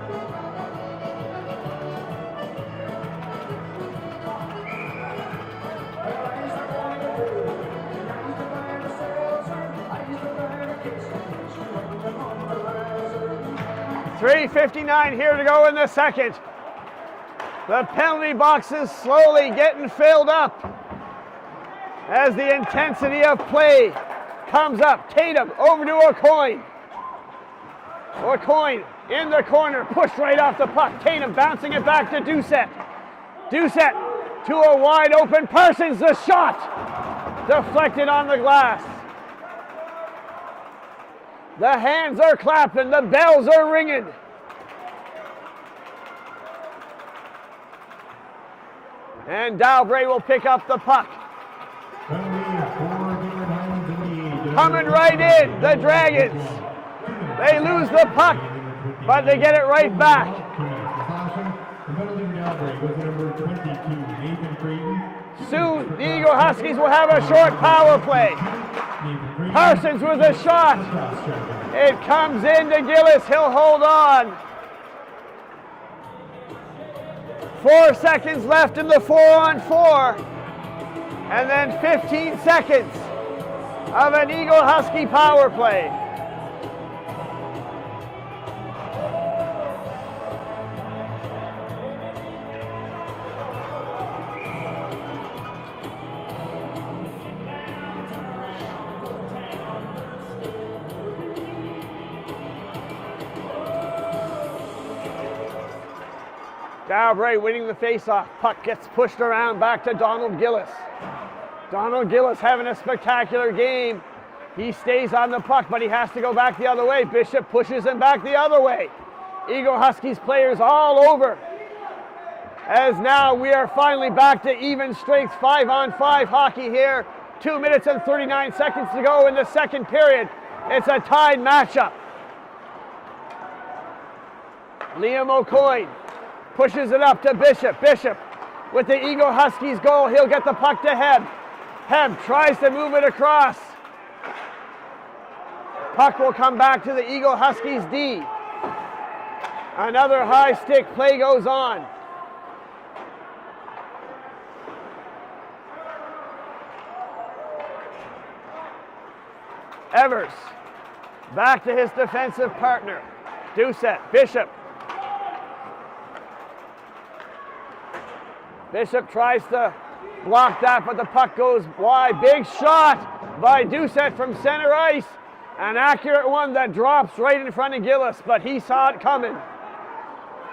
.3:59 here to go in the second. The penalty box is slowly getting filled up as the intensity of play comes up. Tatum over to O'Coin. O'Coin in the corner, pushed right off the puck. Tatum bouncing it back to Doucette. Doucette to a wide open Parsons. The shot deflected on the glass. The hands are clapping, the bells are ringing. And Dalbray will pick up the puck. Coming right in, the Dragons. They lose the puck, but they get it right back. Soon, the Eagle-Huskies will have a short power play. Parsons with a shot. It comes into Gillis. He'll hold on. 4 seconds left in the 4-on-4. And then 15 seconds of an Eagle-Husky power play. Dalbray winning the faceoff. Puck gets pushed around back to Donald Gillis. Donald Gillis having a spectacular game. He stays on the puck, but he has to go back the other way. Bishop pushes him back the other way. Eagle-Huskies players all over. As now we are finally back to even strength 5-on-5 hockey here. 2 minutes and 39 seconds to go in the second period. It's a tied matchup. Liam O'Coin pushes it up to Bishop. Bishop with the Eagle-Huskies goal. He'll get the puck to Hebb. Hebb tries to move it across. Puck will come back to the Eagle-Huskies D. Another high stick play goes on. Evers back to his defensive partner. Doucette, Bishop. Bishop tries to block that, but the puck goes wide. Big shot by Doucette from center ice. An accurate one that drops right in front of Gillis, but he saw it coming.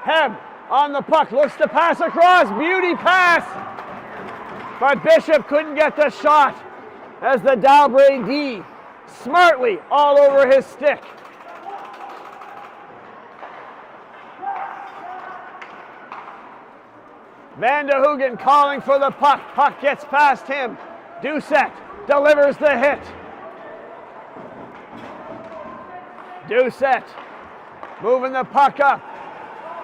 Hebb on the puck, looks to pass across. Beauty pass. But Bishop couldn't get the shot as the Dalbray D smartly all over his stick. Van der Hogen calling for the puck. Puck gets past him. Doucette delivers the hit. Doucette Moving the puck up.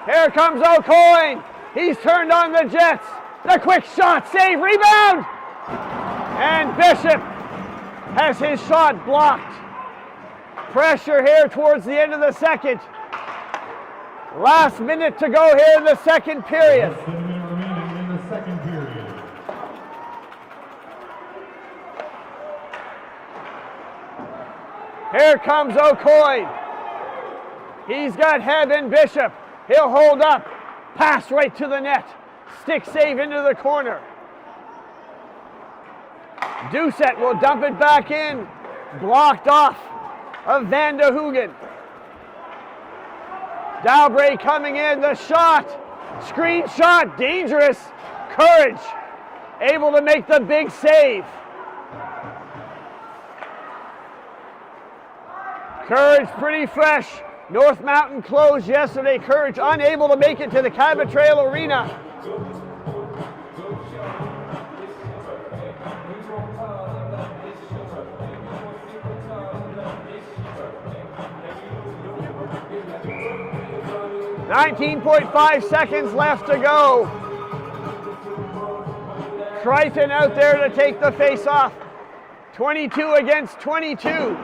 Here comes O'Coin. He's turned on the Jets. The quick shot, save, rebound! And Bishop has his shot blocked. Pressure here towards the end of the second. Last minute to go here in the second period. Less than a minute remaining in the second period. Here comes O'Coin. He's got Heb and Bishop. He'll hold up. Pass right to the net. Stick save into the corner. Doucette will dump it back in. Blocked off of Van de Hoogen. Dalbray coming in. The shot. Screen shot. Dangerous. Courage able to make the big save. Courage pretty fresh. North Mountain closed yesterday. Courage unable to make it to the Cabot Trail Arena. .5 seconds left to go. Crichton out there to take the face-off. 22 against 22.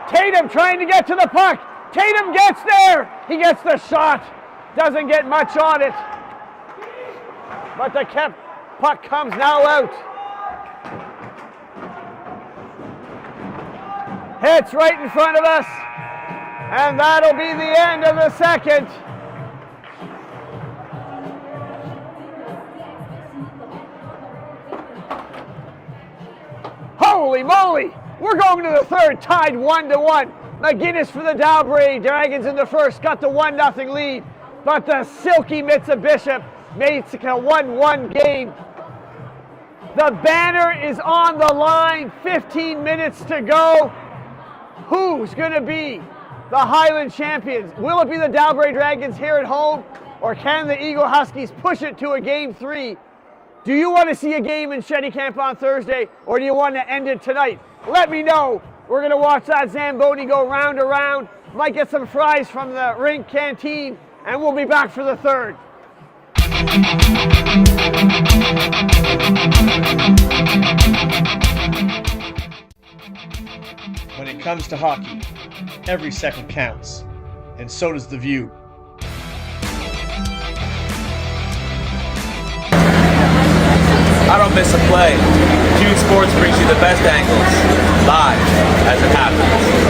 Tatum trying to get to the puck. Tatum gets there. He gets the shot. Doesn't get much on it. But the puck comes now out. Hits right in front of us. And that'll be the end of the second. Holy moly! We're going to the third, tied 1-1. McGinnis for the Dalbray Dragons in the first, got the 1-0 lead. But the Silky Mitts of Bishop makes it a 1-1 game. The banner is on the line, 15 minutes to go. Who's going to be the Highland champions? Will it be the Dalbray Dragons here at home, or can the Eagle-Huskies push it to a Game 3? Do you want to see a game in Shetty Camp on Thursday, or do you want to end it tonight? Let me know. We're going to watch that Zamboni go round and round. Might get some fries from the rink canteen, and we'll be back for the third. When it comes to hockey, every second counts, and so does the view. I don't miss a play. Cube Sports brings you the best angles, live, as it happens.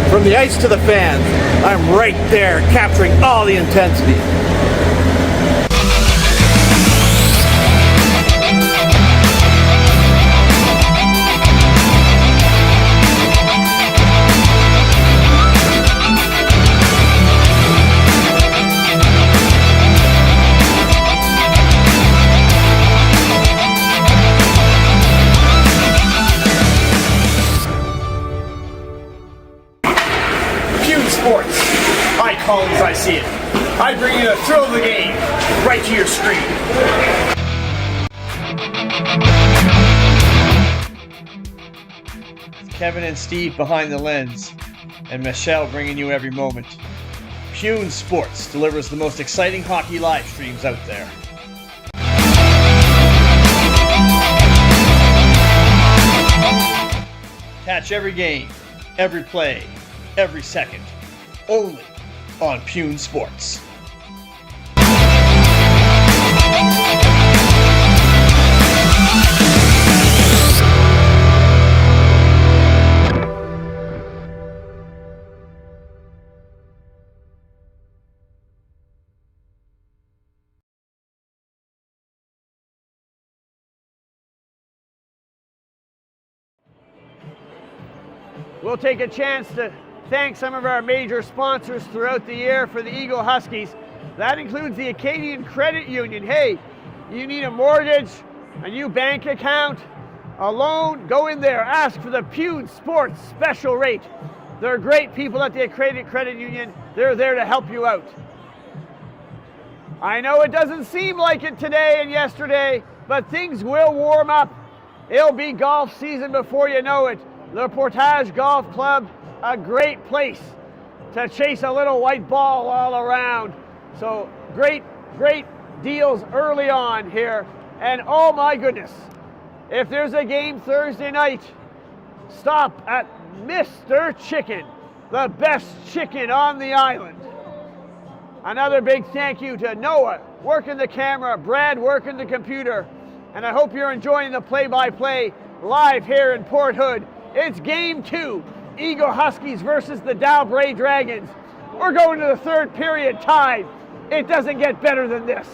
From the ice to the fans, I'm right there capturing all the intensity. Sports. I call it as I see it. I bring you the thrill of the game right to your screen. Kevin and Steve behind the lens, and Michelle bringing you every moment. Pune Sports delivers the most exciting hockey live streams out there. Catch every game, every play, every second, only on Pune Sports. We'll take a chance to thank some of our major sponsors throughout the year for the Eagle-Huskies. That includes the Acadian Credit Union. Hey, you need a mortgage, a new bank account, a loan, go in there, ask for the Pune Sports special rate. They're great people at the Accredited Credit Union. They're there to help you out. I know it doesn't seem like it today and yesterday, but things will warm up. It'll be golf season before you know it. Le Portage Golf Club, a great place to chase a little white ball all around. So great deals early on here. And oh my goodness, if there's a game Thursday night, stop at Mr. Chicken, the best chicken on the island. Another big thank you to Noah, working the camera, Brad working the computer, and I hope you're enjoying the play-by-play live here in Port Hood. It's game 2, Eagle-Huskies versus the Dalbray Dragons. We're going to the third period tied. It doesn't get better than this.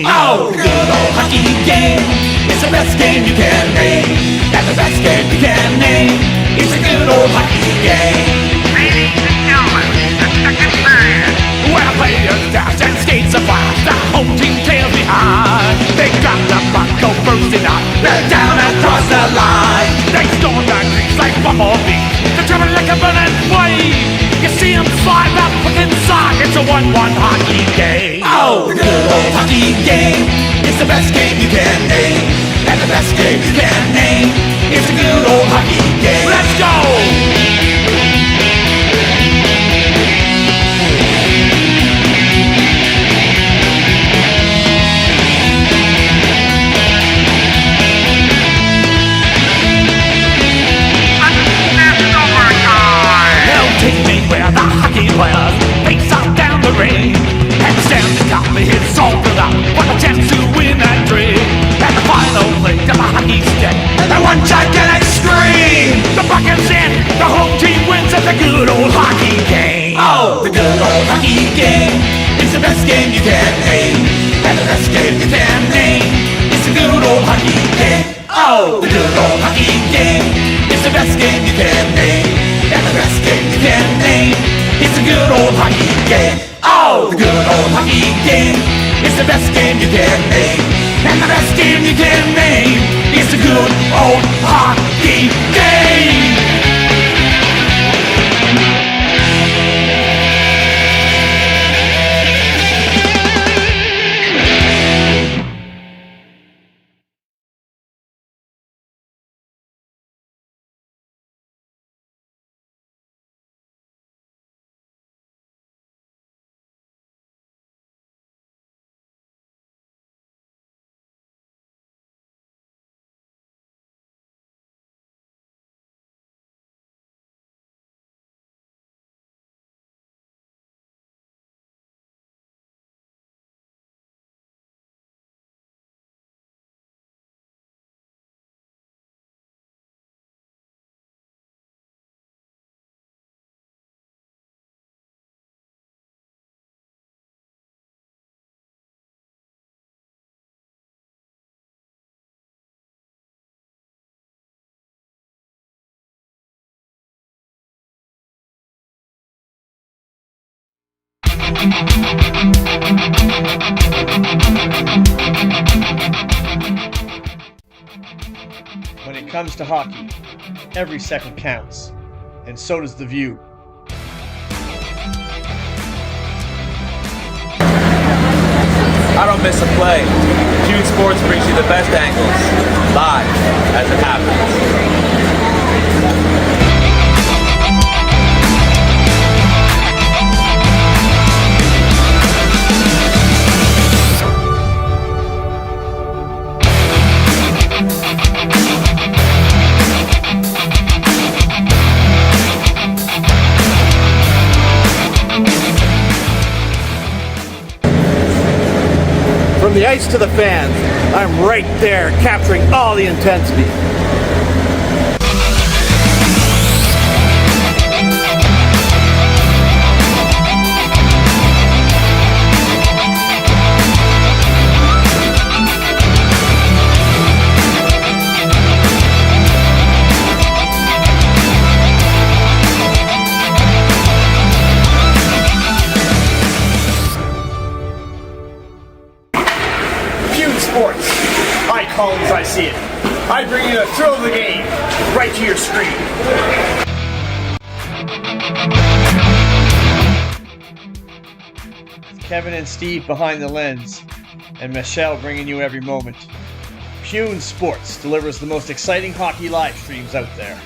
Oh, the good old hockey game. It's the best game you can name. And the best game you can name. It's a good old hockey game. Ladies and gentlemen, the second period. Where players dash and skates are fast. The home team tails behind. They got the puck, go first and out. They're down across the line. They storm the crease like bumblebees. They're coming like a burning flame. You see them slide up inside. It's a 1-1 hockey game. Oh, the good old hockey game. It's the best game you can name. And the best game you can name. It's a good old hockey game. Let's go! Where the hockey players face out down the ring. And Stanley got the hits all filled out for the chance to win that drink. And the final flick of the hockey stick, and the one gigantic scream. The puck is in, the home team wins at the good old hockey game. Oh, the good old hockey game is the best game you can name. And the best game you can name is the good old hockey game. Oh, the good old hockey game is the best game you can name. And the best game you can name. It's a good old hockey game. Oh, the good old hockey game. It's the best game you can name. And the best game you can name. It's a good old hockey game. When it comes to hockey, every second counts, and so does the view. I don't miss a play. Cabot Sports brings you the best angles, live, as it happens. ice to the fans. I'm right there capturing all the intensity. Sports. I call it as I see it. I bring you the thrill of the game right to your screen. Kevin and Steve behind the lens, and Michelle bringing you every moment. Pune Sports delivers the most exciting hockey live streams out there.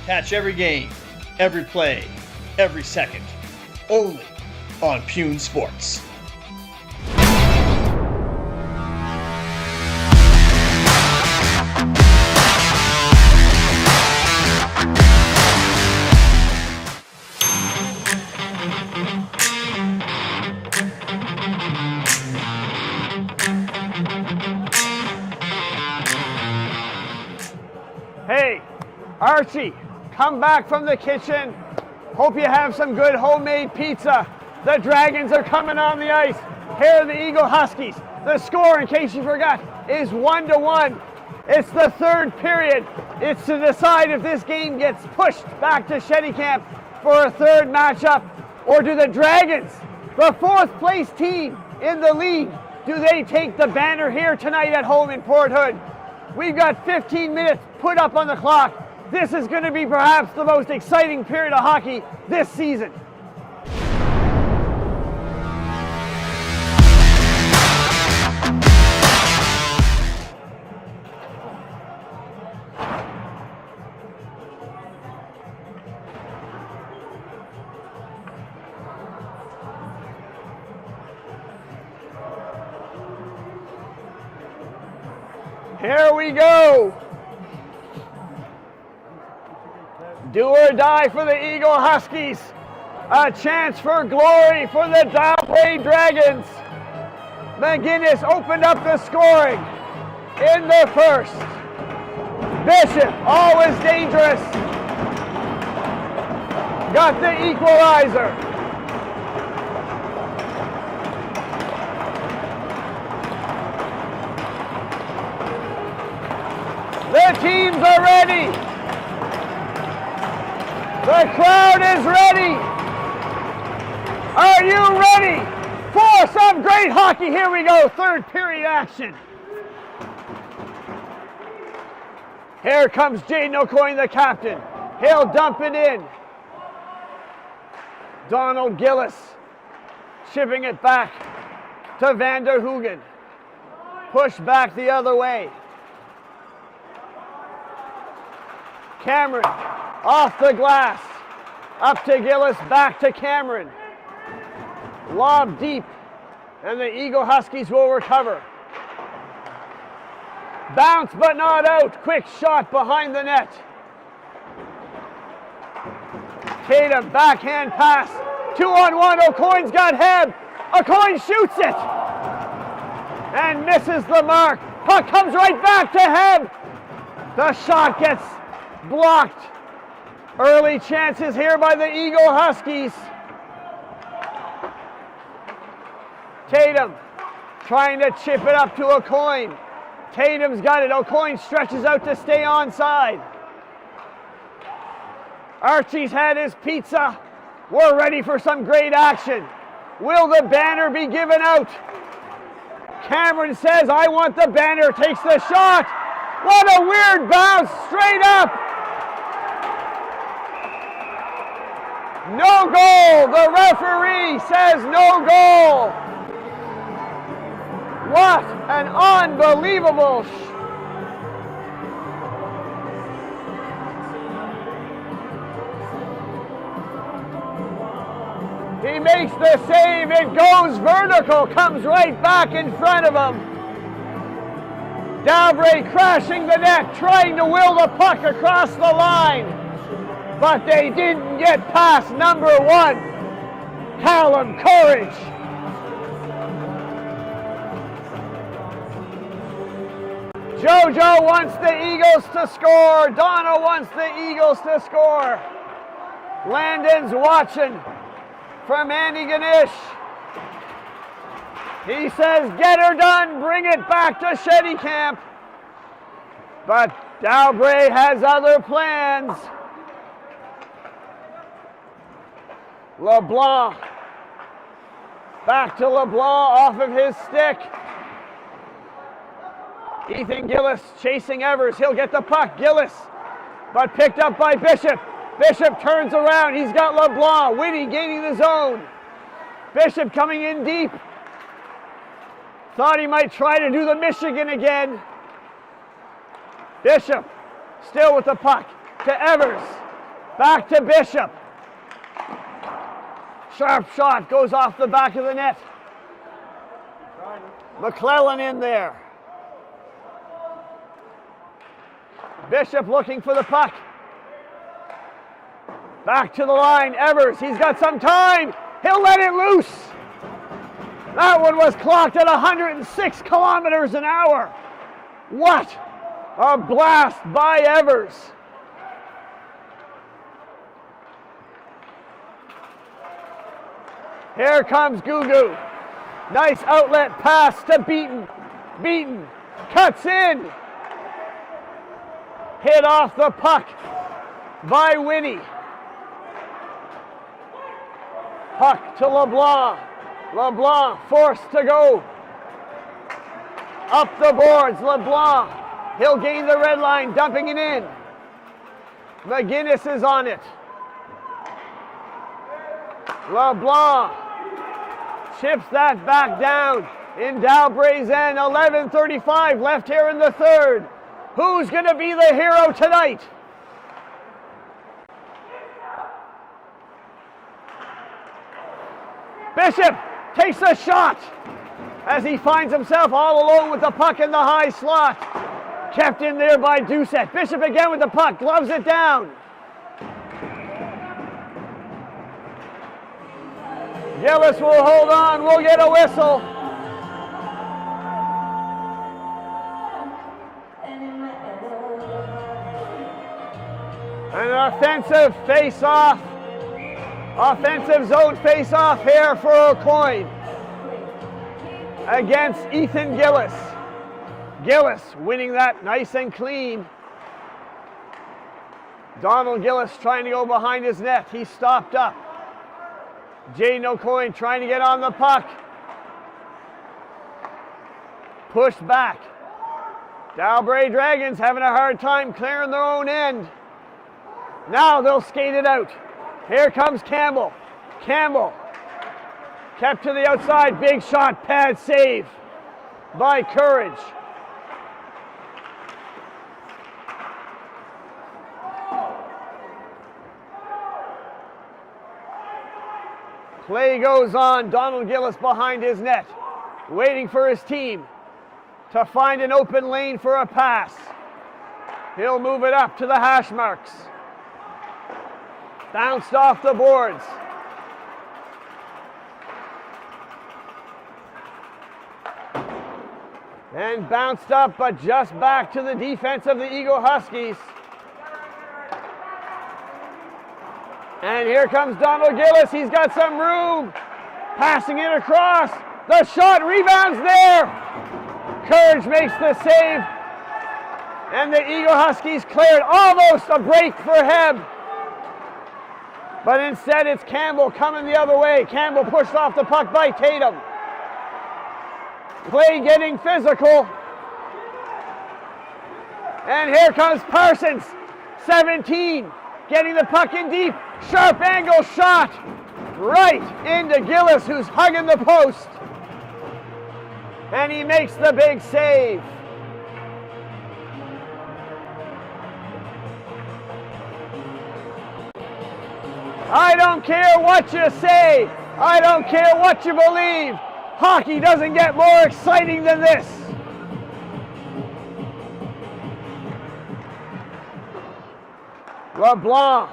Catch every game, every play, every second, only on Pune Sports. Hey, Archie, come back from the kitchen. Hope you have some good homemade pizza. The Dragons are coming on the ice. Here are the Eagle-Huskies. The score, in case you forgot, is 1-1. It's the third period. It's to decide if this game gets pushed back to Shetty Camp for a third matchup, or do the Dragons, the fourth place team in the league, do they take the banner here tonight at home in Port Hood? We've got 15 minutes put up on the clock. This is going to be perhaps the most exciting period of hockey this season. Here we go. Do or die for the Eagle-Huskies. A chance for glory for the Dalbrey Dragons. McGinnis opened up the scoring in the first. Bishop, always dangerous, got the equalizer. The teams are ready. The crowd is ready. Are you ready for some great hockey? Here we go, third period action. Here comes Jaden O'Coin, the captain. He'll dump it in. Donald Gillis chipping it back to Vander Hoogen. Push back the other way. Cameron off the glass. Up to Gillis, back to Cameron. Lob deep, and the Eagle-Huskies will recover. Bounce but not out. Quick shot behind the net. Tatum, backhand pass. 2-on-1. O'Coin's got Heb. O'Coin shoots it and misses the mark. Puck comes right back to Heb. The shot gets blocked. Early chances here by the Eagle-Huskies. Tatum trying to chip it up to O'Coin. Tatum's got it. O'Coin stretches out to stay onside. Archie's had his pizza. We're ready for some great action. Will the banner be given out? Cameron says, I want the banner. Takes the shot. What a weird bounce. Straight up. No goal. The referee says no goal. What an unbelievable He makes the save. It goes vertical. Comes right back in front of him. Dalbrey crashing the net, trying to will the puck across the line. but they didn't get past number 1, Callum Courage. Jojo wants the Eagles to score. Donna wants the Eagles to score. Landon's watching from Andy Ganesh. He says, get her done, bring it back to Shetty Camp. But Dalbray has other plans. LeBlanc. Back to LeBlanc off of his stick. Ethan Gillis chasing Evers. He'll get the puck. Gillis, but picked up by Bishop. Bishop turns around. He's got LeBlanc. Whitty gaining the zone. Bishop coming in deep. Thought he might try to do the Michigan again. Bishop still with the puck to Evers. Back to Bishop. Sharp shot goes off the back of the net. McClellan in there. Bishop looking for the puck. Back to the line, Evers, he's got some time. He'll let it loose. That one was clocked at 106 kilometers an hour. What a blast by Evers. Here comes Gugu. Nice outlet pass to Beaton. Beaton cuts in. Hit off the puck by Whitty. Puck to LeBlanc. LeBlanc forced to go. Up the boards, LeBlanc. He'll gain the red line, dumping it in. McGinnis is on it. LeBlanc chips that back down in Dalbray's end. 11:35 left here in the third. Who's going to be the hero tonight? Bishop takes a shot as he finds himself all alone with the puck in the high slot. Kept in there by Doucette. Bishop again with the puck, gloves it down. Gillis will hold on, we'll get a whistle. An offensive face-off. Offensive zone face-off here for O'Coin against Ethan Gillis. Gillis winning that nice and clean. Donald Gillis trying to go behind his net. He stopped up. Jaden O'Coin trying to get on the puck. Pushed back. Dalbray Dragons having a hard time clearing their own end. Now they'll skate it out. Here comes Campbell. Campbell kept to the outside. Big shot, pad save by Courage. Play goes on. Donald Gillis behind his net, waiting for his team to find an open lane for a pass. He'll move it up to the hash marks. Bounced off the boards. And bounced up, but just back to the defense of the Eagle-Huskies. And here comes Donald Gillis. He's got some room. Passing it across. The shot rebounds there. Courage makes the save. And the Eagle-Huskies cleared. Almost a break for Heb. But instead it's Campbell coming the other way. Campbell pushed off the puck by Tatum. Play getting physical. And here comes Parsons, 17, getting the puck in deep. Sharp angle shot right into Gillis, who's hugging the post. And he makes the big save. I don't care what you say. I don't care what you believe. Hockey doesn't get more exciting than this. LeBlanc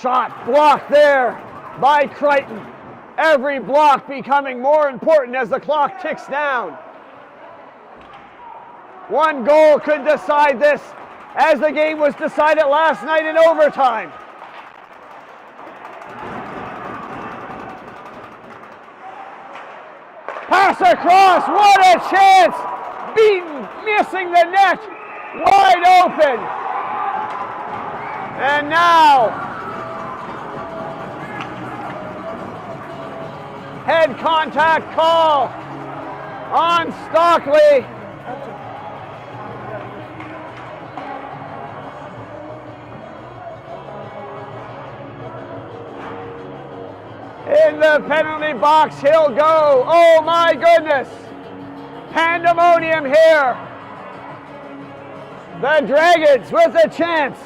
Shot blocked there by Crichton. Every block becoming more important as the clock ticks down. One goal could decide this, as the game was decided last night in overtime. Pass across, what a chance! Beaten, missing the net, wide open. And now, head contact call on Stockley. In the penalty box, he'll go. Oh my goodness. Pandemonium here. The Dragons with a chance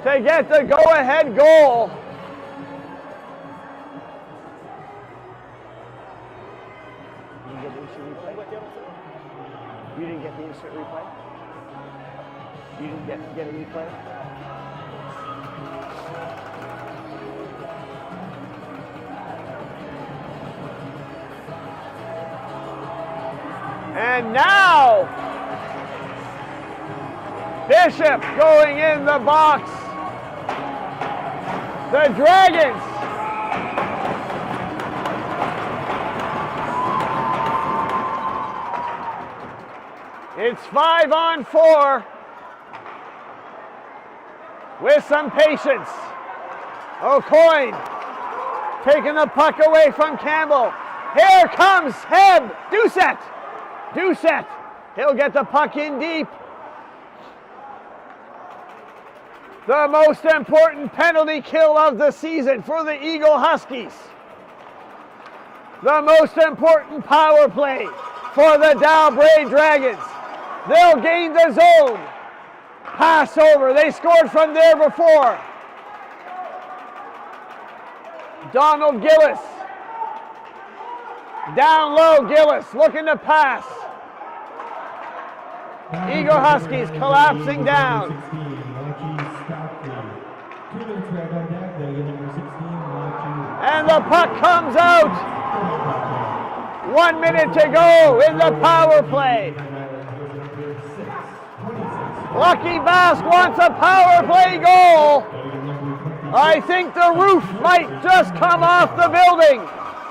to get the go-ahead goal. You didn't get the instant replay? You didn't get a replay? And now, Bishop going in the box. The Dragons it's 5-on-4 with some patience. O'Coin taking the puck away from Campbell. Here comes Heb. Doucette. He'll get the puck in deep. The most important penalty kill of the season for the Eagle-Huskies. The most important power play for the Dalbrae Dragons. They'll gain the zone. Pass over. They scored from there before. Donald Gillis. Down low, Gillis looking to pass. Eagle-Huskies collapsing down. And the puck comes out. 1 minute to go in the power play. Lucky Basque wants a power play goal. I think the roof might just come off the building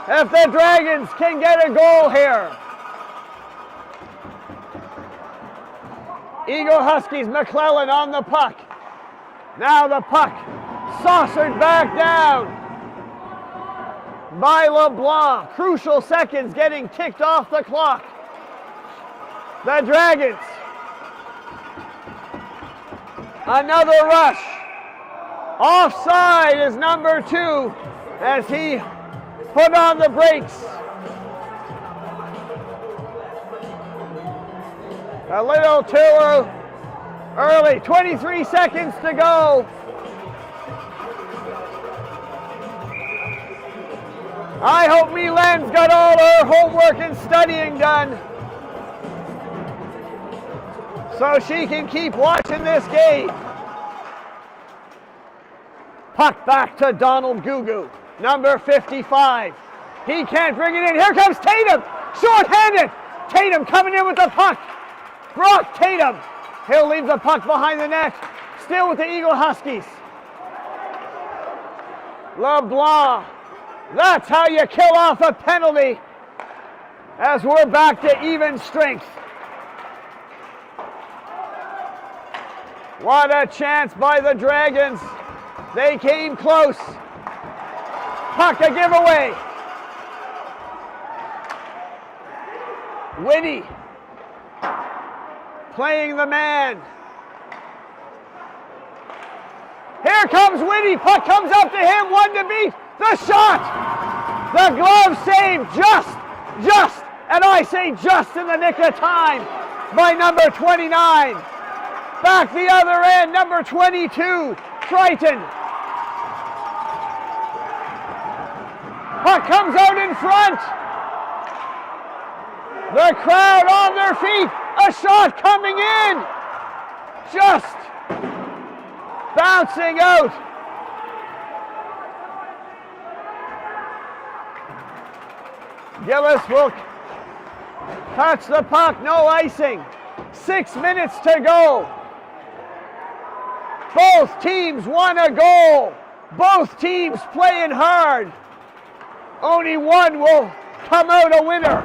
if the Dragons can get a goal here. Eagle-Huskies, McClellan on the puck. Now the puck saucered back down by LeBlanc. Crucial seconds getting ticked off the clock. The Dragons. Another rush. Offside is number 2 as he put on the brakes. A little too early. 23 seconds to go. I hope Milen's got all her homework and studying done so she can keep watching this game. Puck back to Donald Gugu, number 55. He can't bring it in. Here comes Tatum, short-handed. Tatum coming in with the puck. Brock Tatum. He'll leave the puck behind the net. Still with the Eagle-Huskies. LeBlanc. That's how you kill off a penalty as we're back to even strength. What a chance by the Dragons. They came close. Puck a giveaway. Winnie playing the man. Here comes Winnie. Puck comes up to him. One to beat. The shot. The glove save just, and I say just in the nick of time by number 29. Back the other end, number 22, Triton. Puck comes out in front. The crowd on their feet. A shot coming in. Just bouncing out Gillis will touch the puck, no icing. 6 minutes to go. Both teams want a goal. Both teams playing hard. Only one will come out a winner.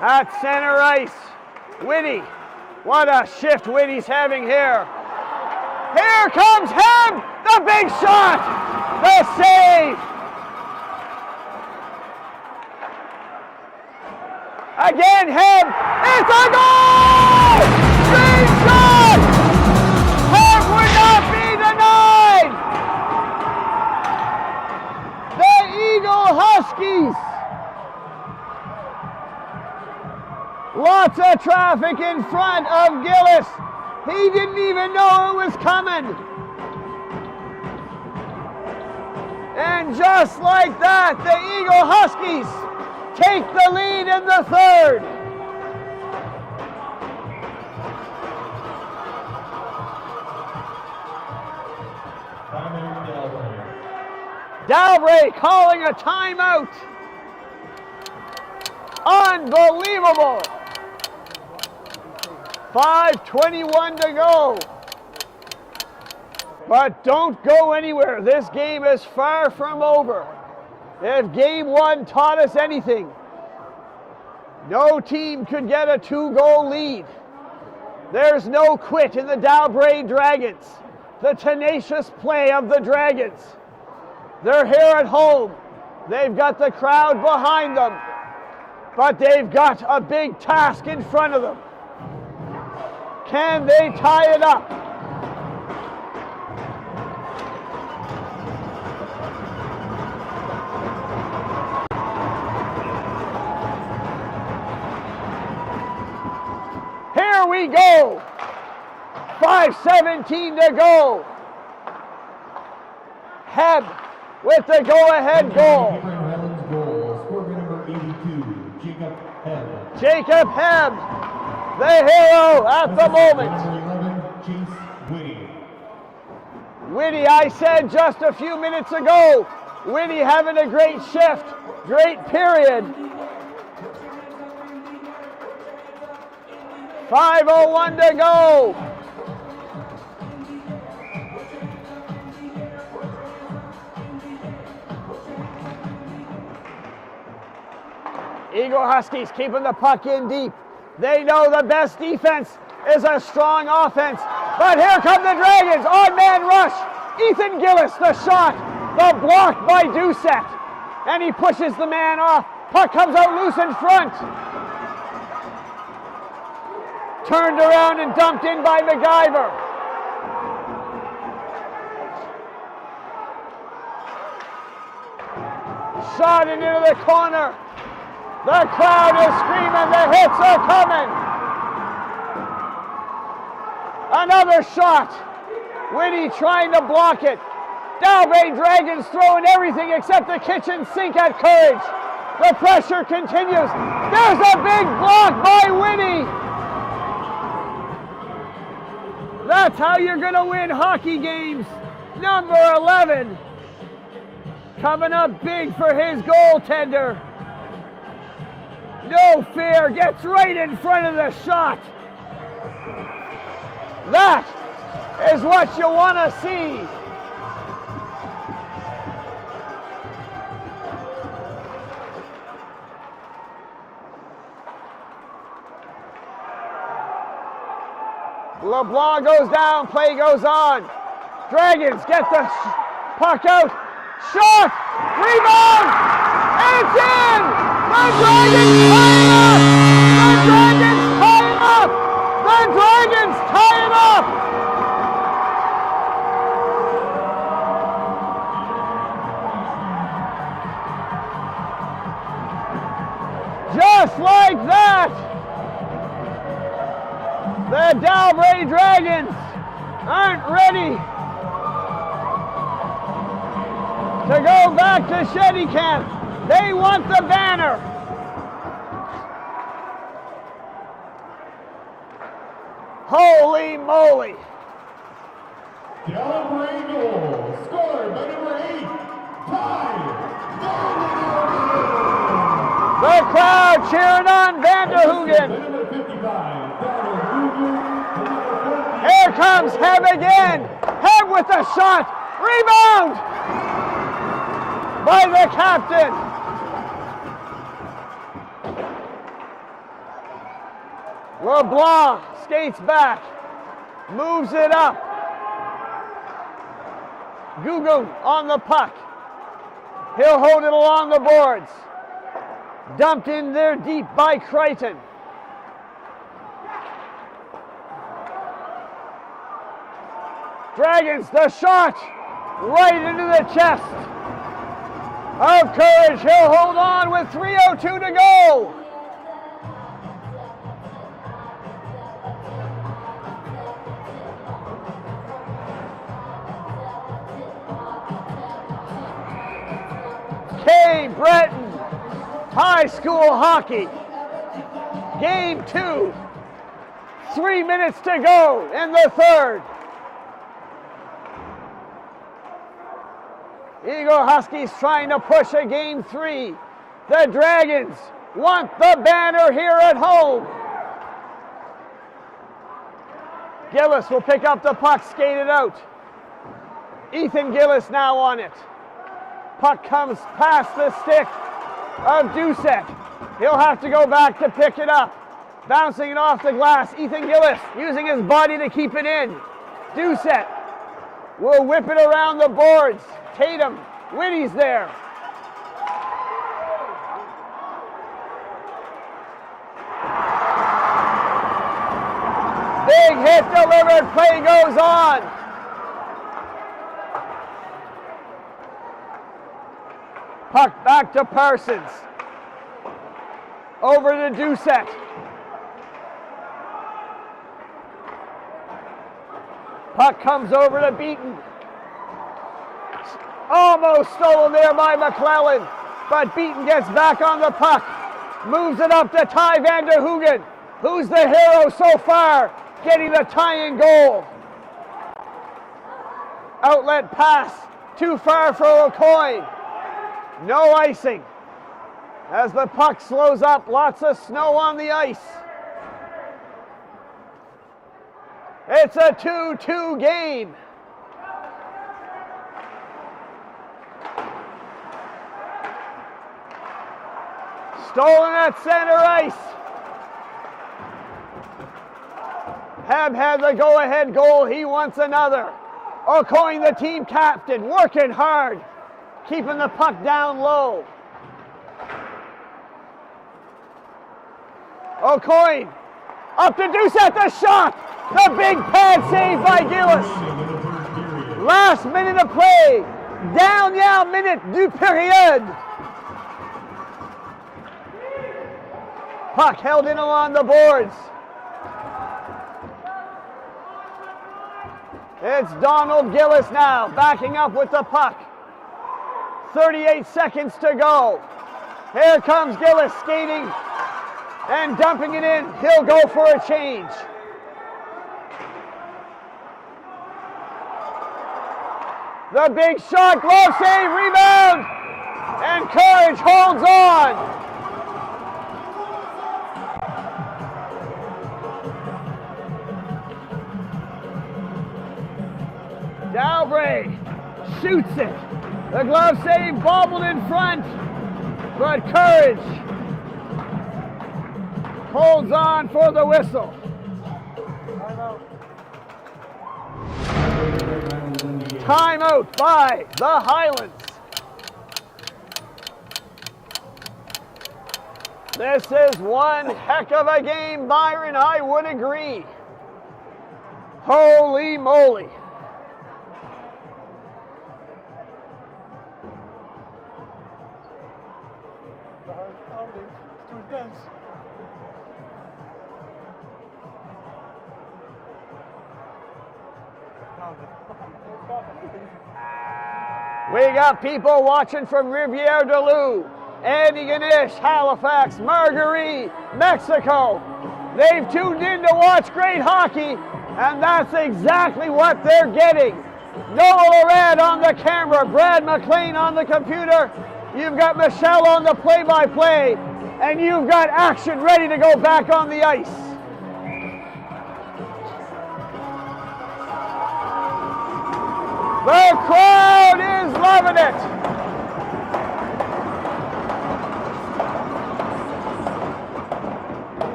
At center ice, Whitty. What a shift Whitty's having here. Here comes Hem, the big shot, the save. Again, Hem, it's a goal! Big shot! Hem would not be denied! The Eagle-Huskies. Lots of traffic in front of Gillis. He didn't even know it was coming. And just like that, the Eagle-Huskies take the lead in the third. Dalbray calling a timeout. Unbelievable. 5:21 to go. But don't go anywhere. This game is far from over. If game one taught us anything, no team could get a 2-goal lead. There's no quit in the Dalbray Dragons. The tenacious play of the Dragons. They're here at home. They've got the crowd behind them, but they've got a big task in front of them. Can they tie it up? Here we go. 5:17 to go. Heb with the go-ahead goal. Jacob Heb, the hero at the moment. Whitty, I said just a few minutes ago, Whitty having a great shift, great period. 5:01 to go. Eagle-Huskies keeping the puck in deep. They know the best defense is a strong offense. But here come the Dragons. On-man rush. Ethan Gillis, the shot. The block by Doucette. And he pushes the man off. Puck comes out loose in front. Turned around and dumped in by MacGyver. Shot it into the corner. The crowd is screaming, the hits are coming. Another shot. Whitty trying to block it. Dalbray Dragons throwing everything except the kitchen sink at Courage. The pressure continues. There's a big block by Whitty. That's how you're going to win hockey games. Number 11. Coming up big for his goaltender. No fear, gets right in front of the shot. That is what you want to see. LeBlanc goes down, play goes on. Dragons get the puck out. Shot! Rebound! It's in! The Dragons tie it up! The Dragons tie it up! The Dragons tie it up! Just like that! The Dalbray Dragons aren't ready to go back to Shetty Camp. They want the banner. Holy moly. Delbray goal, scored by number 8, Ty. The crowd cheering on Vanderhoogen. Here comes Heb again. Heb with the shot. Rebound by the captain. LeBlanc skates back, moves it up. Gugu on the puck. He'll hold it along the boards. Dumped in there deep by Crichton. Dragons, the shot right into the chest of Courage. He'll hold on with 3:02 to go. K. Breton High School Hockey. Game 2. 3 minutes to go in the third. Eagle-Huskies trying to push a game 3. The Dragons want the banner here at home. Gillis will pick up the puck, skate it out. Ethan Gillis now on it. Puck comes past the stick of Doucette. He'll have to go back to pick it up. Bouncing it off the glass. Ethan Gillis using his body to keep it in. Doucette will whip it around the boards. Tatum, Whitty's there. Big hit delivered, play goes on. Puck back to Parsons. Over to Doucette. Puck comes over to Beaton. Almost stolen there by McClellan, but Beaton gets back on the puck. Moves it up to Ty Vanderhoogen, who's the hero so far, getting the tying goal. Outlet pass, too far for O'Coin. No icing. As the puck slows up, lots of snow on the ice. It's a 2-2 game. Stolen at center ice. Heb had the go-ahead goal. He wants another. O'Coin, the team captain, working hard, keeping the puck down low. O'Coin up to Doucette, the shot. The big pad save by Gillis. Last minute of play. Dernière minute du période. Puck held in along the boards. It's Donald Gillis now, backing up with the puck. 38 seconds to go. Here comes Gillis skating and dumping it in. He'll go for a change. The big shot, glove save, rebound, and Courage holds on. Dalbray shoots it. The glove save bobbled in front, but Courage holds on for the whistle. Timeout by the Highlands. This is one heck of a game, Byron, I would agree. Holy moly. We got people watching from Rivière-du-Loup, Antigonish, Halifax, Marguerite, Mexico. They've tuned in to watch great hockey, and that's exactly what they're getting. Noah Lorad on the camera, Brad McLean on the computer. You've got Michelle on the play-by-play, and you've got action ready to go back on the ice. The crowd is loving it.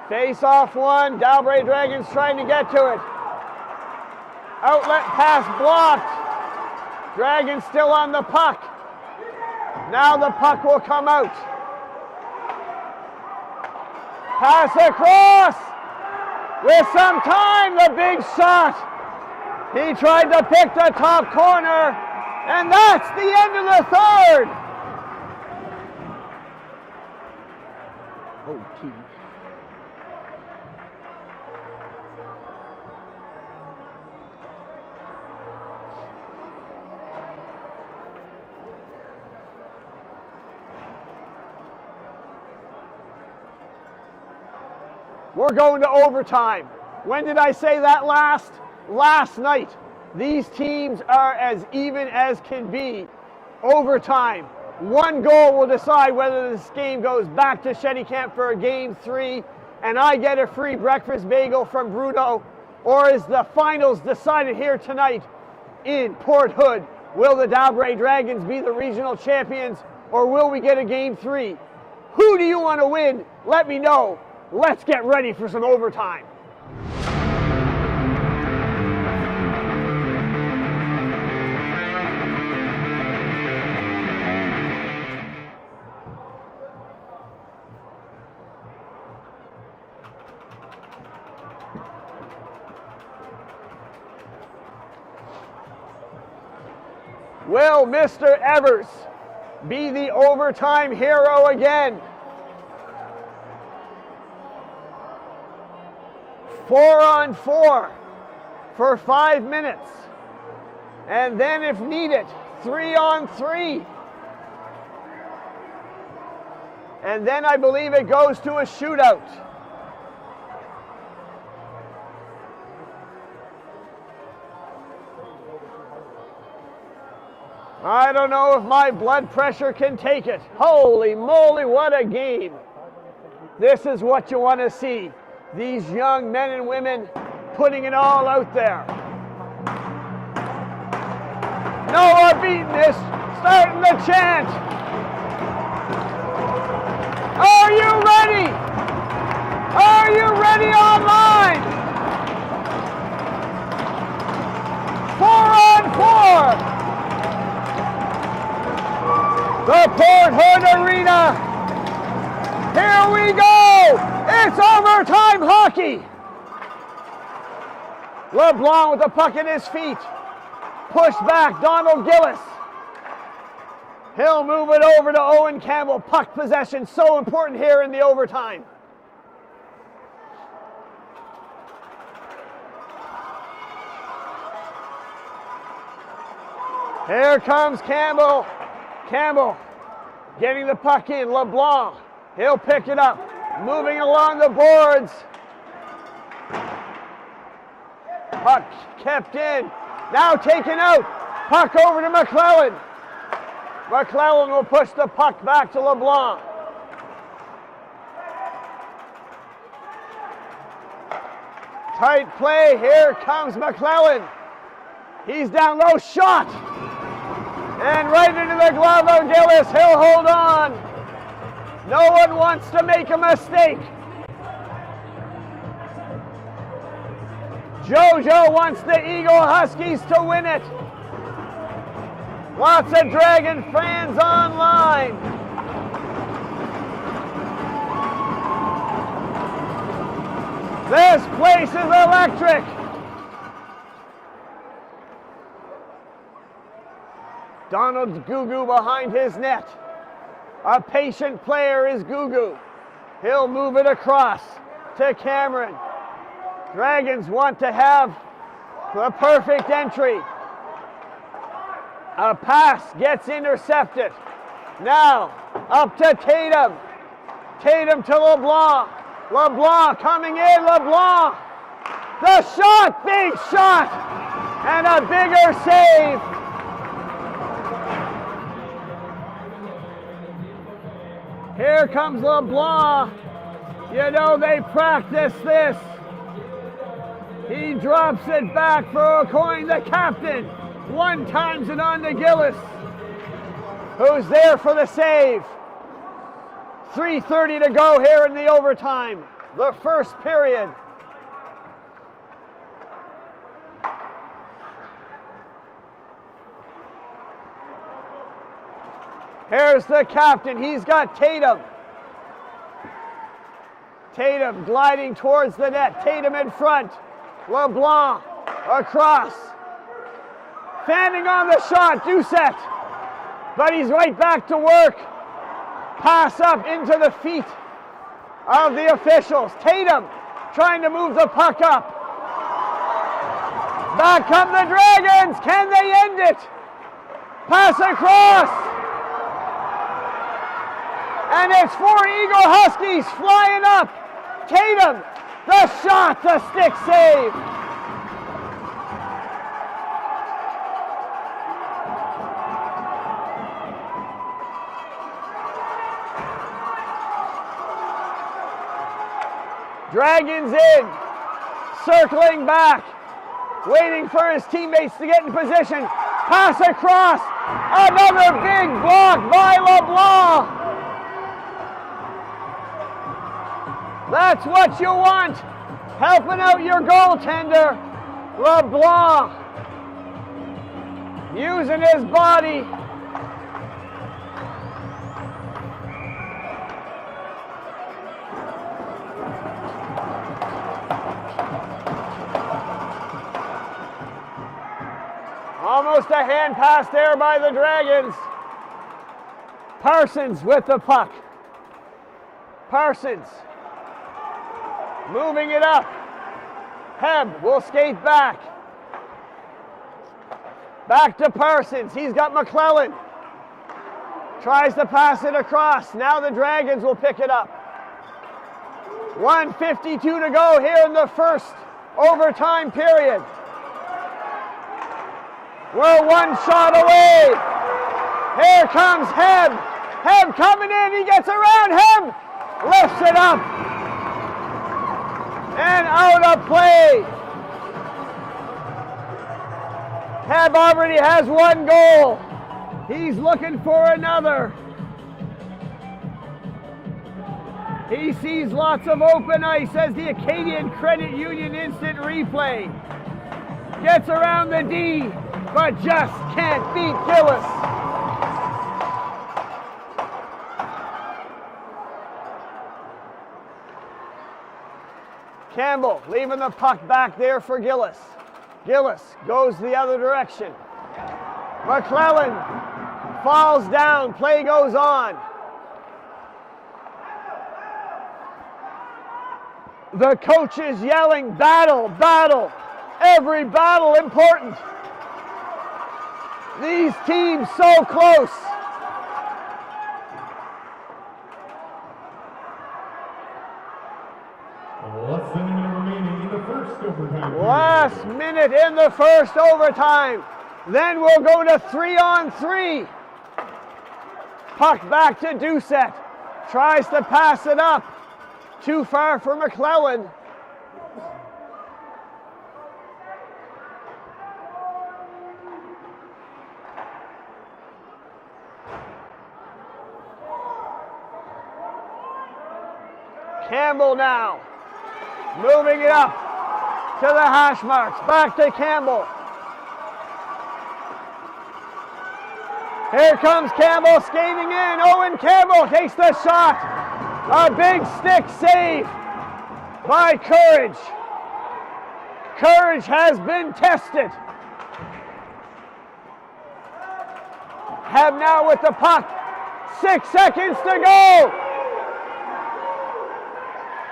Face-off one, Dalbrae Dragons trying to get to it. Outlet pass blocked. Dragons still on the puck. Now the puck will come out. Pass across. With some time, the big shot. He tried to pick the top corner, and that's the end of the third. Oh, gee. We're going to overtime. When did I say that last? Last night. These teams are as even as can be. Overtime. One goal will decide whether this game goes back to Shetty Camp for a game 3 and I get a free breakfast bagel from Bruno, or is the finals decided here tonight in Port Hood? Will the Dalbrae Dragons be the regional champions, or will we get a game 3? Who do you want to win? Let me know. Let's get ready for some overtime. Will Mr. Evers be the overtime hero again? 4-on-4 for 5 minutes. And then if needed, 3-on-3. And then I believe it goes to a shootout. I don't know if my blood pressure can take it. Holy moly, what a game. This is what you want to see. These young men and women putting it all out there. Noah beating this, starting the chant. Are you ready? Are you ready online? 4-on-4. The Port Hood Arena. Here we go. It's overtime hockey. LeBlanc with the puck at his feet. Pushed back, Donald Gillis. He'll move it over to Owen Campbell. Puck possession, so important here in the overtime. Here comes Campbell. Campbell getting the puck in. LeBlanc, he'll pick it up. Moving along the boards. Puck kept in. Now taken out. Puck over to McClellan. McClellan will push the puck back to LeBlanc. Tight play. Here comes McClellan. He's down low. Shot. And right into the glove of Gillis. He'll hold on. No one wants to make a mistake. JoJo wants the Eagle-Huskies to win it. Lots of Dragon fans online. This place is electric. Donald Gugu behind his net. A patient player is Gugu. He'll move it across to Cameron. Dragons want to have the perfect entry. A pass gets intercepted. Now up to Tatum. Tatum to LeBlanc. LeBlanc coming in. LeBlanc. The shot, big shot. And a bigger save. Here comes LeBlanc. You know they practice this. He drops it back for O'Coin, the captain. One times it on to Gillis, who's there for the save. 3:30 to go here in the overtime, the first period. Here's the captain. He's got Tatum. Tatum gliding towards the net. Tatum in front. LeBlanc across. Fanning on the shot. Doucette. But he's right back to work. Pass up into the feet of the officials. Tatum trying to move the puck up. Back come the Dragons. Can they end it? Pass across. And it's for Eagle-Huskies flying up. Tatum, the shot, the stick save. Dragons in, circling back, waiting for his teammates to get in position. Pass across, another big block by LeBlanc. That's what you want, helping out your goaltender. LeBlanc using his body. Almost a hand pass there by the Dragons. Parsons with the puck. Parsons moving it up. Heb will skate back. Back to Parsons. He's got McClellan. Tries to pass it across. Now the Dragons will pick it up. 1:52 to go here in the first overtime period. We're one shot away. Here comes Heb. Heb coming in. He gets around Heb. Lifts it up. And out of play. Heb already has one goal. He's looking for another. He sees lots of open ice as the Acadian Credit Union instant replay. Gets around the D, but just can't beat Gillis. Campbell leaving the puck back there for Gillis. Gillis goes the other direction. McClellan falls down, play goes on. The coach is yelling, battle, battle. Every battle important. These teams so close. Less than a minute remaining in the first overtime. Last minute in the first overtime. Then we'll go to 3-on-3. Puck back to Doucette. Tries to pass it up. Too far for McClellan. Campbell now. Moving it up to the hash marks. Back to Campbell. Here comes Campbell skating in. Owen Campbell takes the shot. A big stick save by Courage. Courage has been tested. Heb now with the puck. 6 seconds to go.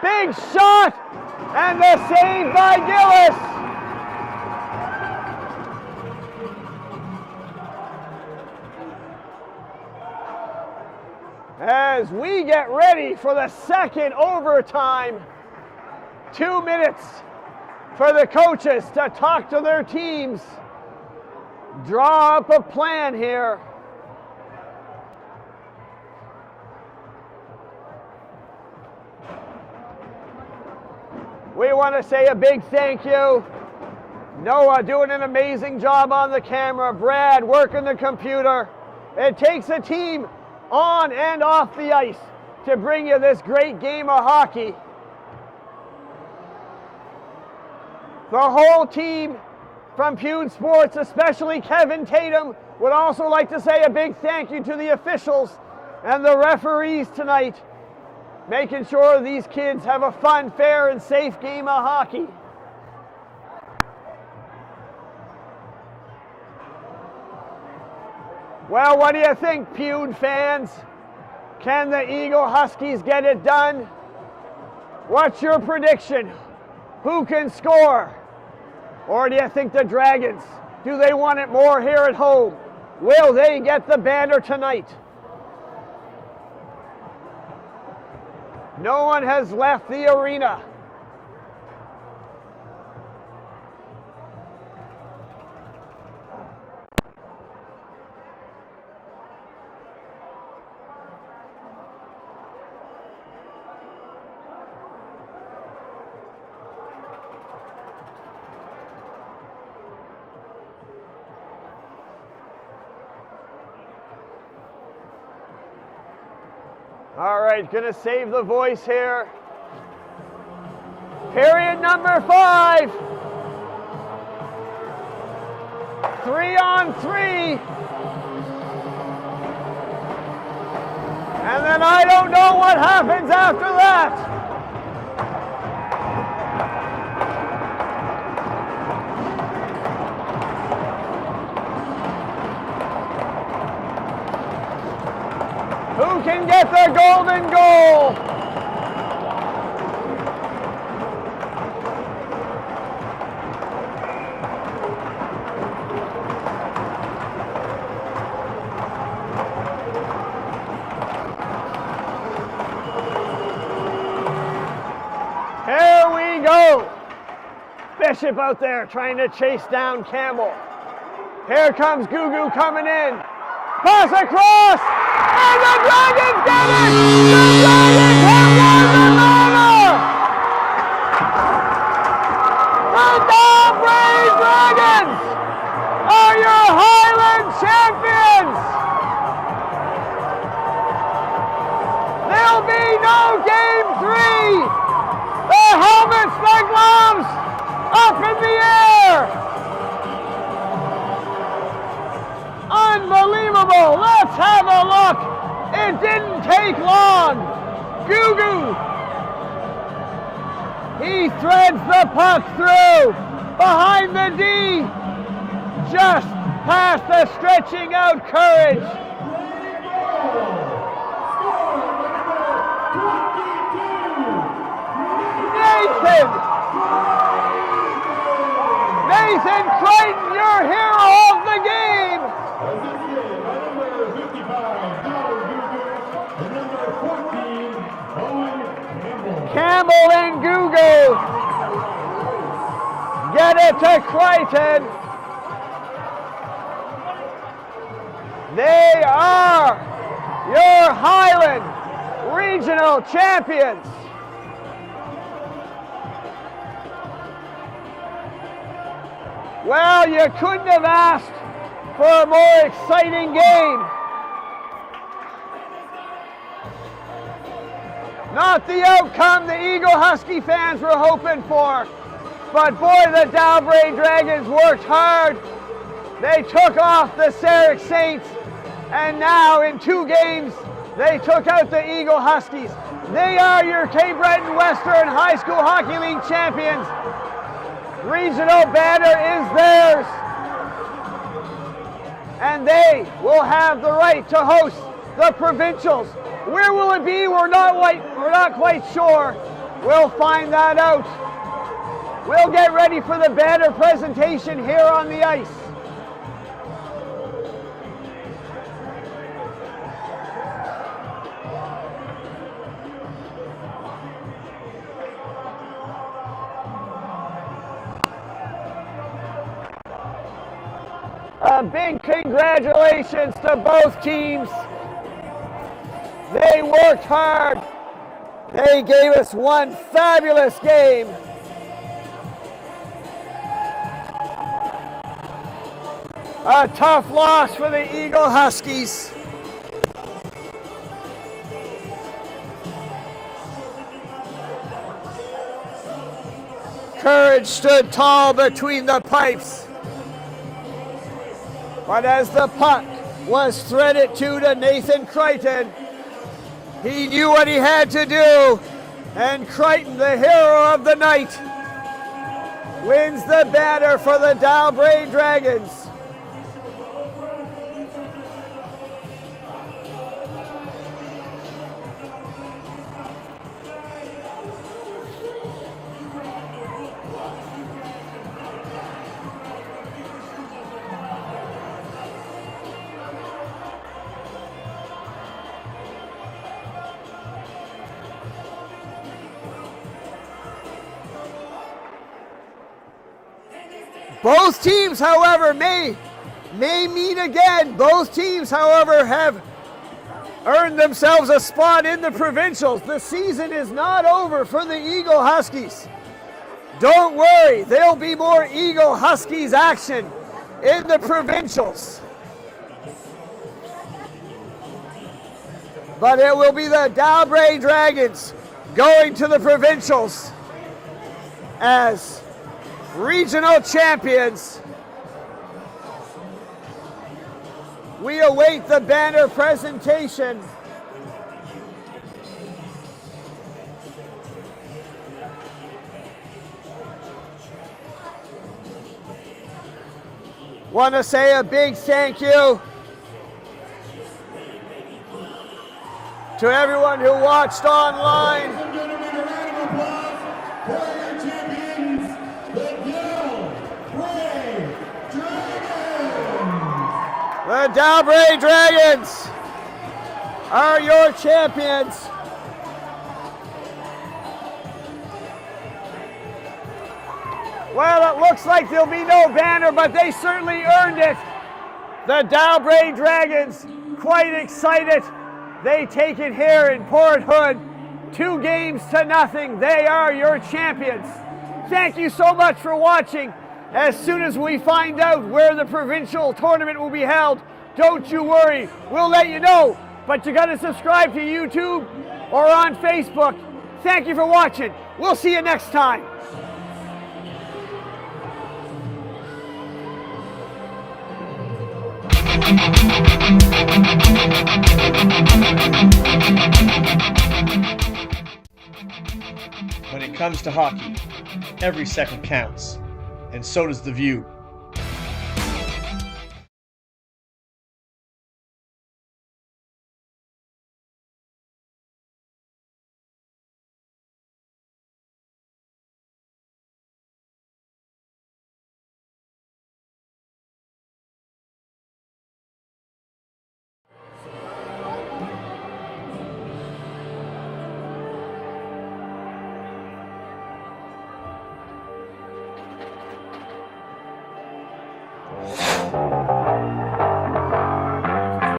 Big shot. And the save by Gillis. As we get ready for the second overtime, 2 minutes for the coaches to talk to their teams draw up a plan here. We want to say a big thank you. Noah doing an amazing job on the camera. Brad working the computer. It takes a team on and off the ice to bring you this great game of hockey. The whole team from Pune Sports, especially Kevin Tatum, would also like to say a big thank you to the officials and the referees tonight, making sure these kids have a fun, fair, and safe game of hockey. Well, what do you think, Pune fans? Can the Eagle-Huskies get it done? What's your prediction? Who can score? Or do you think the Dragons, do they want it more here at home? Will they get the banner tonight? No one has left the arena. All right, gonna save the voice here. Period number 5. 3-on-3. And then I don't know what happens after that. Who can get the golden goal? Here we go. Bishop out there trying to chase down Campbell. Here comes Gugu coming in. Pass across. And the Dragons get it! The Dragons have won the banner! The Dalbray Dragons are your Highland champions! There'll be no Game 3! The helmets, the gloves, up in the air! Unbelievable! Let's have a look! It didn't take long! Gugu! He threads the puck through! Behind the D! Just past the stretching out courage! Nathan Crichton, your hero of the game! Campbell and Gugu get it to Crichton. They are your Highland Regional champions. Well, you couldn't have asked for a more exciting game. Not the outcome the Eagle-Husky fans were hoping for, but boy, the Dalbray Dragons worked hard. They took off the Sarek Saints, and now in 2 games, they took out the Eagle-Huskies. They are your Cape Breton Western High School Hockey League champions. Regional banner is theirs, and they will have the right to host the provincials. Where will it be? We're not quite sure. We'll find that out. We'll get ready for the banner presentation here on the ice. a big congratulations to both teams. They worked hard. They gave us one fabulous game. A tough loss for the Eagle-Huskies. Courage stood tall between the pipes. But as the puck was threaded to Nathan Crichton, he knew what he had to do, and Crichton, the hero of the night, wins the banner for the Dalbrae Dragons. Both teams, however, may meet again. Both teams, however, have earned themselves a spot in the provincials. The season is not over for the Eagle-Huskies. Don't worry, there'll be more Eagle-Huskies action in the provincials. But it will be the Dalbrae Dragons going to the provincials as regional champions. We await the banner presentation. Want to say a big thank you to everyone who watched online. The Dalbrae Dragons are your champions. Well, it looks like there'll be no banner, but they certainly earned it. The Dalbrae Dragons, quite excited. They take it here in Port Hood, 2-0. They are your champions. Thank you so much for watching. As soon as we find out where the provincial tournament will be held, don't you worry, we'll let you know. But you got to subscribe to YouTube or on Facebook. Thank you for watching. We'll see you next time. When it comes to hockey, every second counts. And so does the view.